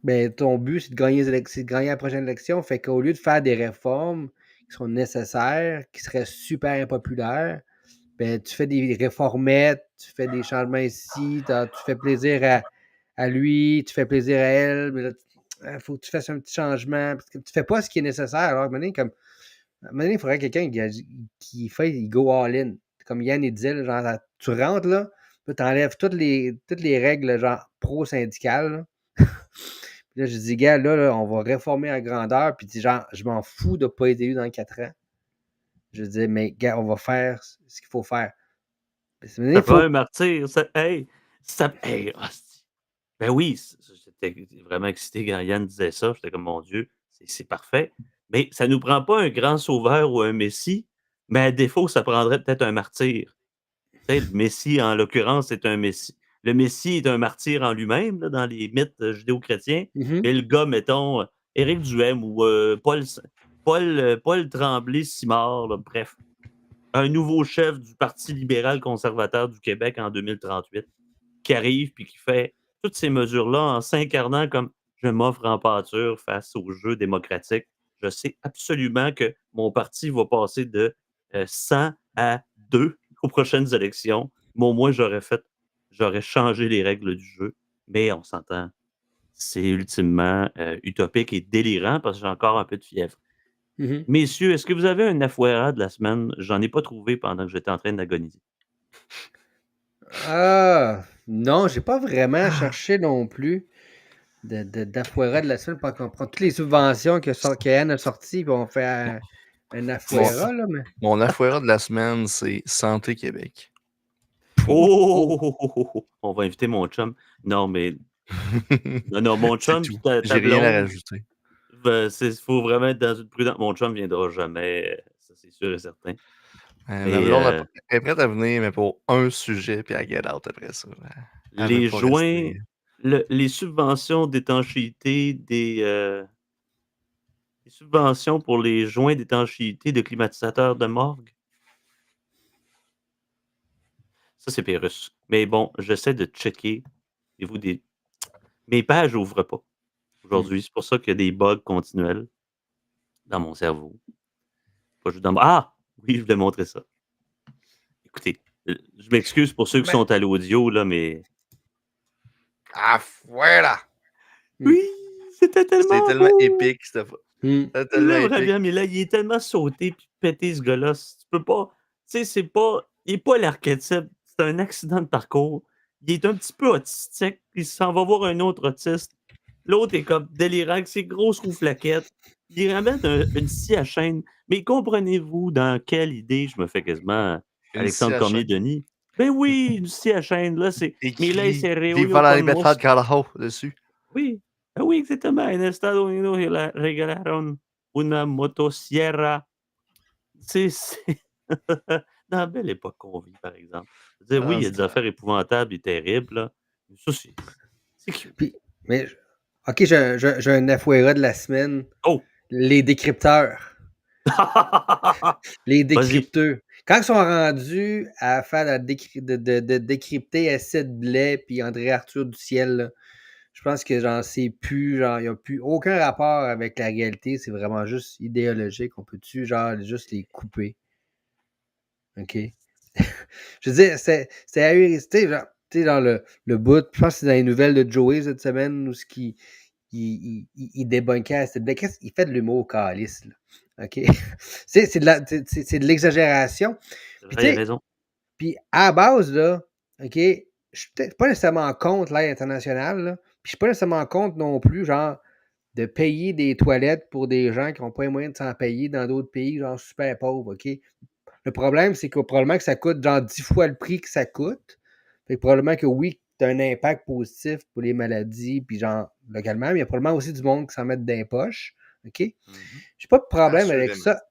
ben, ton but, c'est de gagner la prochaine élection. Fait qu'au lieu de faire des réformes qui sont nécessaires, qui seraient super impopulaires, ben, tu fais des réformettes, tu fais des changements ici, tu fais plaisir à lui, tu fais plaisir à elle, mais là, il faut que tu fasses un petit changement, parce que tu fais pas ce qui est nécessaire. Alors, à un moment donné, il faudrait quelqu'un il go all in. Comme Yann il disait, là, genre, tu rentres là, tu enlèves toutes les règles genre pro-syndicales. Puis là, je dis, gars, là, on va réformer à grandeur, puis genre, je m'en fous de ne pas être élu dans 4 ans. Je dis, mais gars, on va faire ce qu'il faut faire. Ça Il prend faut. un martyr, hey, hostie. Ben oui, j'étais vraiment excité quand Yann disait ça, j'étais comme: «Mon Dieu, c'est parfait», mais ça nous prend pas un grand sauveur ou un messie, mais à défaut, ça prendrait peut-être un martyr. Tu sais, le messie, en l'occurrence, c'est un messie. Le messie est un martyr en lui-même, là, dans les mythes, judéo-chrétiens, Mhm, et le gars, mettons, Éric Duhem ou, Paul Tremblay-Simard, là, bref, un nouveau chef du Parti libéral conservateur du Québec en 2038 qui arrive puis qui fait toutes ces mesures-là en s'incarnant comme je m'offre en pâture face au jeu démocratique. Je sais absolument que mon parti va passer de 100 à 2 aux prochaines élections, mais au moins j'aurais changé les règles du jeu. Mais on s'entend, c'est ultimement utopique et délirant parce que j'ai encore un peu de fièvre. mhm. Messieurs, est-ce que vous avez un Afuera de la semaine? J'en ai pas trouvé pendant que j'étais en train d'agoniser. Ah, non, j'ai pas vraiment cherché non plus d'Afuera de la semaine, parce qu'on prend toutes les subventions qu'Anne a sorties, puis on fait un Mon, Afuera, là, mais. mon Afuera de la semaine, c'est Santé Québec. Oh! Oh! On va inviter mon chum. Non, mais non, non, mon C'est chum puis tout. ta J'ai rien à blonde, rajouter. faut vraiment être dans une prudence. Mon chum viendra jamais, ça c'est sûr et certain. Ma Mais, blonde elle est prête à venir, mais pour un sujet, puis à get out après ça. Elle veut les pas joints rester. les subventions d'étanchéité les subventions pour les joints d'étanchéité de climatisateurs de morgue, ça c'est Pérusse. Mais bon, j'essaie de checker et vous des mes pages ouvrent pas Hmm. aujourd'hui. C'est pour ça qu'il y a des bugs continuels dans mon cerveau. Pas juste dans mon ah! Oui, je voulais montrer ça. Écoutez, je m'excuse pour ceux qui Mais sont à l'audio là, mais Afuera! Hmm. oui, c'était C'était tellement tellement beau! épique, cette fois. Hmm. C'était Je tellement l'aimerais épique. bien, mais là, il est tellement sauté puis pété ce gars-là, tu peux pas tu sais, c'est pas il est pas l'archétype, c'est un accident de parcours. Il est un petit peu autistique, puis il s'en va voir un autre autiste. L'autre est comme délirant avec ses grosses rouflaquettes. Il ramène une scie à chaîne. Mais comprenez-vous dans quelle idée je me fais quasiment Une scie Alexandre à chaîne. Cormier-Denis? Ben oui, une scie à chaîne, là, c'est: «Mi lei Écrit se Viva reunió la con libertad, mos». carajo, dessus. Oui. Ah oui, exactement. En Estados Unidos regalaron una motosierra. C'est dans la belle époque qu'on vit, par exemple. Je veux dire, oui, Ah, il y a des affaires épouvantables et terribles, là. Mais ça, c'est cute. Puis, mais, OK, j'ai un afuera de la semaine. Oh! Les décrypteurs. Les Vas-y. décrypteurs. Quand ils sont rendus à faire de décrypter Acide Blais puis André-Arthur du ciel, là, je pense que genre c'est plus, genre, il n'y a plus aucun rapport avec la réalité, c'est vraiment juste idéologique. On peut-tu genre juste les couper? OK? Je veux dire, c'est ahurissant. Tu sais, genre le bout, je pense que c'est dans les nouvelles de Joey cette semaine où il débunkait Acid Blais. Il fait de l'humour calice, là. OK? C'est de l'exagération. C'est Puis vrai, tu il a sais, raison. puis à la base, là, OK, je suis peut-être pas nécessairement contre l'aide internationale, là, puis je suis pas nécessairement contre non plus, genre, de payer des toilettes pour des gens qui n'ont pas les moyens de s'en payer dans d'autres pays, genre, super pauvres, OK? Le problème, c'est que probablement que ça coûte, genre, 10 fois le prix que ça coûte. Fait que probablement que oui, tu as un impact positif pour les maladies, puis genre, localement, mais il y a probablement aussi du monde qui s'en met dans les poches, OK? Mhm. J'ai pas de problème avec assurément. ça.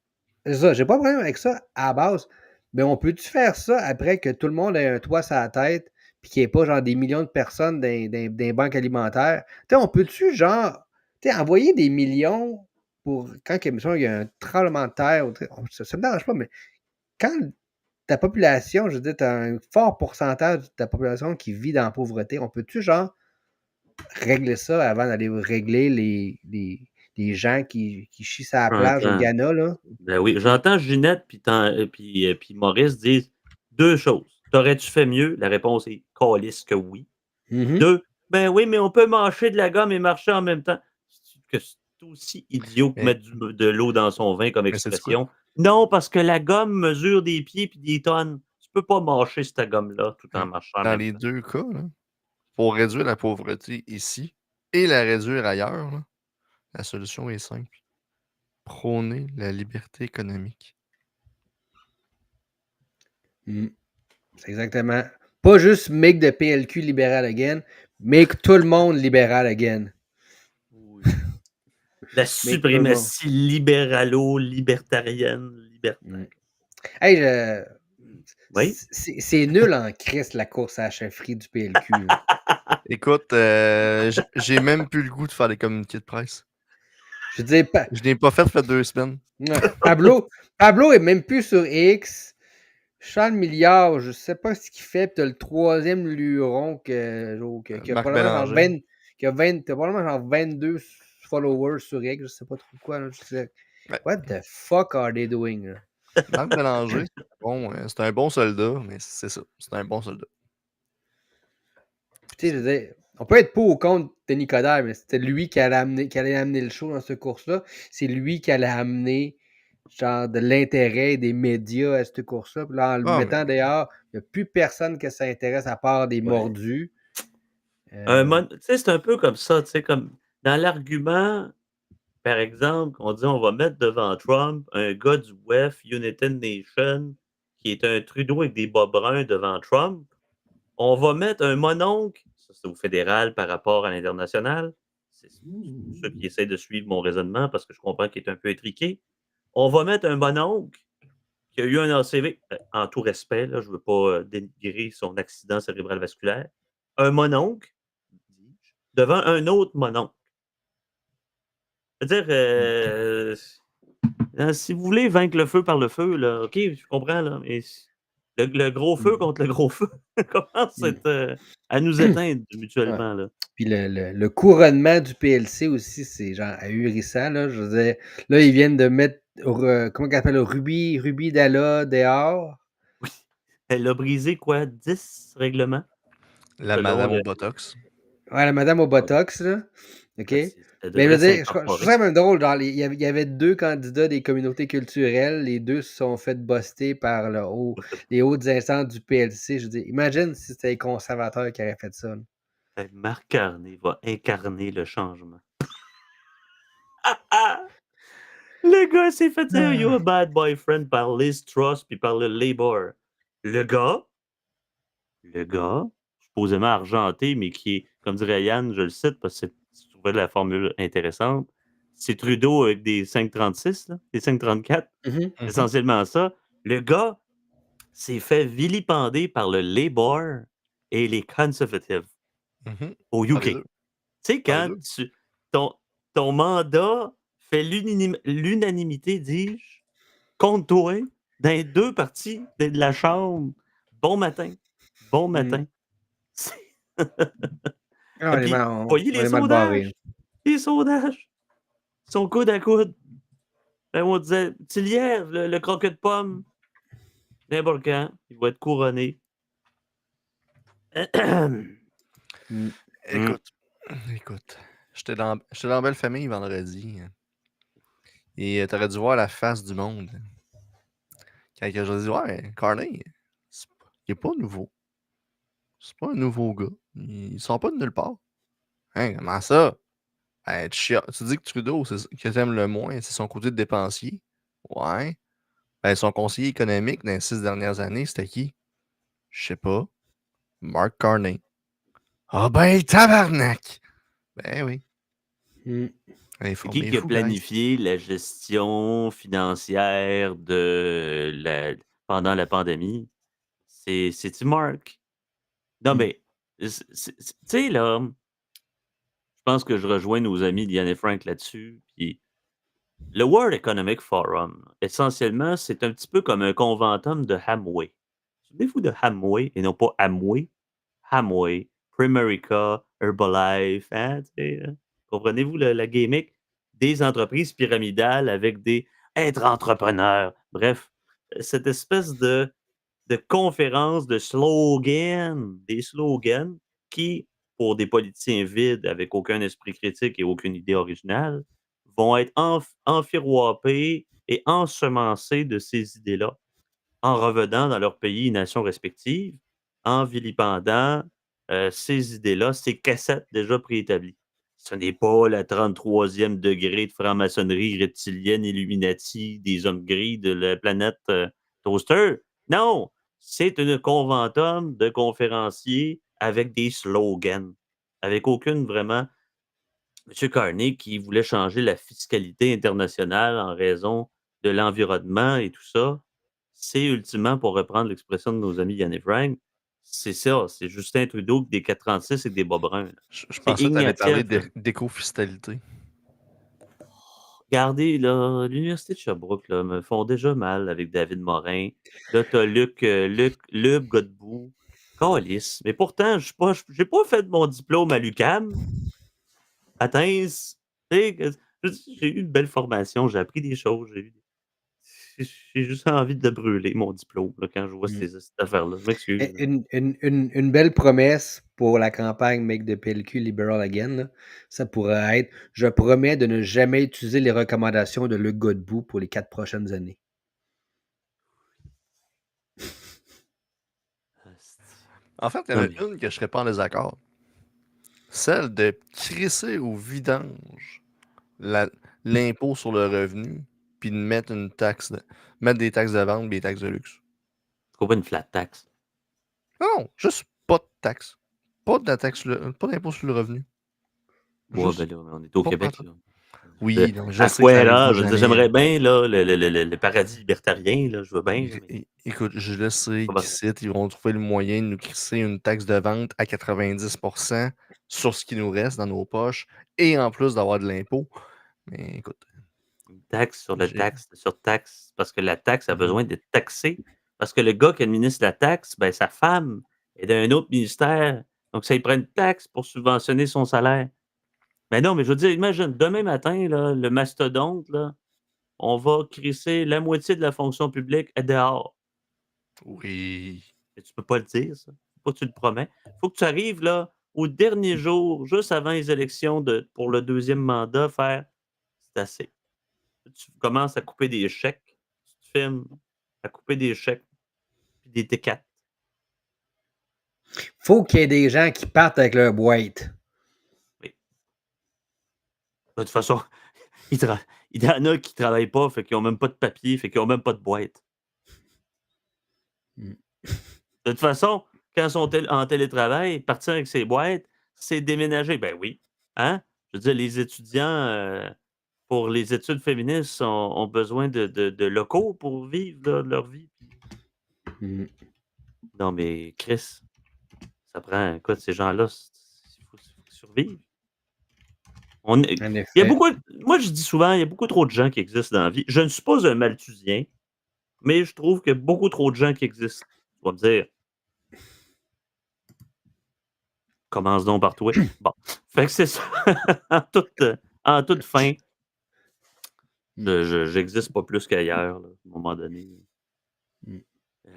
C'est ça, j'ai pas de problème avec ça à la base. Mais on peut-tu faire ça après que tout le monde ait un toit sur la tête puis qu'il n'y ait pas genre des millions de personnes dans les banques alimentaires? Tu sais, on peut-tu genre tu sais, envoyer des millions pour quand mettons, il y a un tremblement de terre, ça me dérange pas, mais quand ta population, je veux dire, tu as un fort pourcentage de ta population qui vit dans la pauvreté, on peut-tu genre régler ça avant d'aller régler les gens qui chient sur la plage au J'entends. Ghana, là? Ben oui, j'entends Ginette puis Maurice dire deux choses. T'aurais-tu fait mieux? La réponse est calisse que oui. Mhm. Deux, ben oui, mais on peut mâcher de la gomme et marcher en même temps. C'est aussi idiot que Mais, mettre de l'eau dans son vin comme mais c'est quoi? expression. Non, parce que la gomme mesure des pieds puis des tonnes. Tu peux pas mâcher cette gomme-là tout en marchant en Dans même les temps. deux cas, là, pour réduire la pauvreté ici et la réduire ailleurs, là, la solution est simple. Prôner la liberté économique. Mm. C'est exactement. Pas juste make the PLQ libéral again, make tout le monde libéral again. Oui. La Make tout le monde. suprématie libéralo-libertarienne, Mm. libertaire. Hey, Oui? c'est nul en Christ la course à la chefferie du PLQ. Là. Écoute, j'ai même plus le goût de faire des communiqués de presse. Je veux dire, Je n'ai pas fait 2 semaines. Pablo est même plus sur X. Charles Milliard, je sais pas ce qu'il fait, puis t'as le troisième luron qui a Marc probablement genre Bélanger. 20, t'as probablement genre 22 followers sur X, je sais pas trop quoi. Là, Ouais, what the fuck are they doing? Là? Marc Bélanger, c'est un bon soldat, mais c'est ça. C'est un bon soldat. Puis, tu sais, je veux dire, on peut être pour ou contre Denis Coderre, mais c'était lui qui allait amener le show dans cette course-là. C'est lui qui allait amener genre de l'intérêt des médias à cette course-là. Puis là, en le Ah, mais mettant dehors, il n'y a plus personne que ça intéresse à part des Ouais. mordus. Tu sais, c'est un peu comme ça, tu sais, comme dans l'argument, par exemple, on dit on va mettre devant Trump un gars du WEF, United Nations, qui est un Trudeau avec des bas bruns devant Trump. On va mettre un mononcle, ça c'est au fédéral par rapport à l'international. C'est pour ceux qui essayent de suivre mon raisonnement parce que je comprends qu'il est un peu étriqué. On va mettre un mononcle qui a eu un ACV, en tout respect, là, je ne veux pas dénigrer son accident cérébral vasculaire. Un mononcle, dis-je, devant un autre mononcle. C'est-à-dire, si vous voulez vaincre le feu par le feu, là, OK, je comprends, là, mais le gros feu contre le gros feu commence à nous éteindre Ouais. mutuellement. Là. Puis le couronnement du PLC aussi, c'est genre ahurissant. Là. Je veux dire, là, ils viennent de mettre, comment on appelle, Ruby Dalla dehors. Oui. Elle a brisé quoi? 10 règlements? la Selon madame le. au Botox. Ouais, la madame au Botox, là. OK? Ben, elle Mais je veux devrait dire, je trouve s'incorporer. ça même drôle. Genre, il y avait deux candidats des communautés culturelles. Les deux se sont fait buster par les hautes instances du PLC. Je veux dire, imagine si c'était les conservateurs qui auraient fait ça. Là. Ben, Marc Carné va incarner le changement. Ah! Le gars s'est fait dire You a bad boyfriend par Liz Truss puis par le Labour. Le gars, supposément argenté, mais qui est, comme dirait Yann, je le cite parce que trouvais la formule intéressante. C'est Trudeau avec des 5,36, là, des 5,34. Mhm. Essentiellement ça. Le gars s'est fait vilipender par le Labour et les Conservatives au Par les UK. deux. Tu sais, Par les quand deux. ton mandat fait l'unanimité, dis-je, contre toi, dans les deux parties de la Chambre, bon matin. Bon matin. Ah, on est Puis, mal, voyez on les est mal barré. sondages. Les sondages sont coude à coude. Ben, on disait, petit lièvre, le croquet de pomme, n'importe quand, il va être couronné. Mm. Écoute, j'étais dans Belle Famille vendredi. Et t'aurais dû voir la face du monde. Quand je dis, ouais, Carney, il est pas nouveau. C'est pas un nouveau gars. Il sort pas de nulle part. Hein, comment ça? Ben, tu dis que Trudeau, c'est que t'aimes le moins, c'est son côté de dépensier. Ouais. Ben, son conseiller économique dans les 6 dernières années, c'était qui? Je sais pas. Mark Carney. Ah ben, tabarnak! Ben oui. C'est qui a Informez-vous, guys. planifié la gestion financière pendant la pandémie? C'est-tu Mark? Non, mais, tu sais, là, je pense que je rejoins nos amis Diane et Frank là-dessus. Puis le World Economic Forum, essentiellement, c'est un petit peu comme un conventum de Hamway. Souvenez-vous de Hamway et non pas Amway? Hamway, Primerica, Herbalife, hein, tu sais, comprenez-vous la gimmick? Des entreprises pyramidales avec des être entrepreneur. Bref, cette espèce de conférences, de slogans, des slogans qui, pour des politiciens vides avec aucun esprit critique et aucune idée originale, vont être enfiroipés et ensemencés de ces idées-là, en revenant dans leur pays et nations respectives, en vilipendant ces idées-là, ces cassettes déjà préétablies. Ce n'est pas la 33e degré de franc-maçonnerie reptilienne Illuminati des hommes gris de la planète Toaster. Non, c'est une conventum de conférenciers avec des slogans, avec aucune vraiment. M. Carney qui voulait changer la fiscalité internationale en raison de l'environnement et tout ça, c'est ultimement, pour reprendre l'expression de nos amis Yann et Frank, c'est ça, c'est Justin Trudeau avec des 436 et des bas bruns. Là. Je C'est pensais que tu allais parler Ignatieff. Là. d'éco-fiscalité. Regardez, là, l'Université de Sherbrooke là, me font déjà mal avec David Morin. Là, t'as Luc Godbout. Calice. Mais pourtant, j'ai pas fait mon diplôme à l'UQAM. Atteins. J'ai eu une belle formation, j'ai appris des choses, j'ai juste envie de brûler mon diplôme là, quand je vois cette affaire-là. Je m'excuse. Une belle promesse pour la campagne Make the PLQ Liberal Again, là, ça pourrait être « Je promets de ne jamais utiliser les recommandations de Luc Godbout pour les 4 prochaines années. » En fait, il y en a une que je serais pas en désaccord. Celle de crisser au vidange l'impôt sur le revenu, puis de mettre mettre des taxes de vente et des taxes de luxe. C'est pas une flat tax. Non, juste pas de taxes. Pas d'impôt sur le revenu. Ouais, ben là, on est au pas Québec. pantoute. Là. Oui, donc je À sais que ça Fuera, arrivera jamais. j'aimerais bien là, le paradis libertarien, là, je veux bien. Mais... Écoute, je le sais Pas qu'ici, ils vont trouver le moyen de nous crisser une taxe de vente à 90% sur ce qui nous reste dans nos poches et en plus d'avoir de l'impôt. Mais écoute. Une taxe sur le taxe, sur taxe, parce que la taxe a besoin d'être taxée. Parce que le gars qui administre la taxe, ben, sa femme est d'un autre ministère. Donc, ça, il prend une taxe pour subventionner son salaire. Mais non, mais je veux dire, imagine, demain matin, là, le mastodonte, là, on va crisser la moitié de la fonction publique à dehors. Oui. Mais tu peux pas le dire, ça. Faut pas que tu le promets. Faut que tu arrives là, au dernier jour, juste avant les élections pour le deuxième mandat, faire c'est assez. Tu commences à couper des chèques. Tu te filmes à couper des chèques puis des T4. Faut qu'il y ait des gens qui partent avec leur boîte. Oui. De toute façon, il y en a qui ne travaillent pas, fait qu'ils n'ont même pas de papier, fait qu'ils n'ont même pas de boîte. De toute façon, quand ils sont en télétravail, partir avec ses boîtes, c'est déménager. Ben oui. Hein? Je veux dire, les étudiants, pour les études féministes ont besoin de locaux pour vivre leur vie. Mmh. Non, mais Chris, ça prend quoi de ces gens-là? Il faut survivre. En Il y a effet. beaucoup, moi, je dis souvent, il y a beaucoup trop de gens qui existent dans la vie. Je ne suis pas un malthusien, mais je trouve qu'il y a beaucoup trop de gens qui existent. Tu vas me dire, commence donc par toi. Bon, fait que c'est ça. En toute fin, j'existe pas plus qu'ailleurs, là, à un moment donné. Mmh. Euh,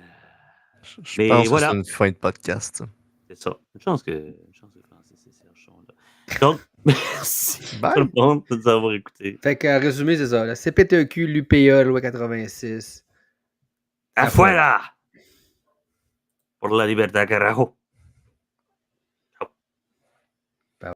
Je Mais pense que c'est voilà, une fin de podcast, ça. c'est ça. Une chance que Francis et Serge sont là. Donc, merci tout Bye! le monde de nous avoir écoutés. Fait qu'en résumé, c'est ça. La CPTEQ, l'UPA, loi 86. Afuera! Por la libertad, carajo!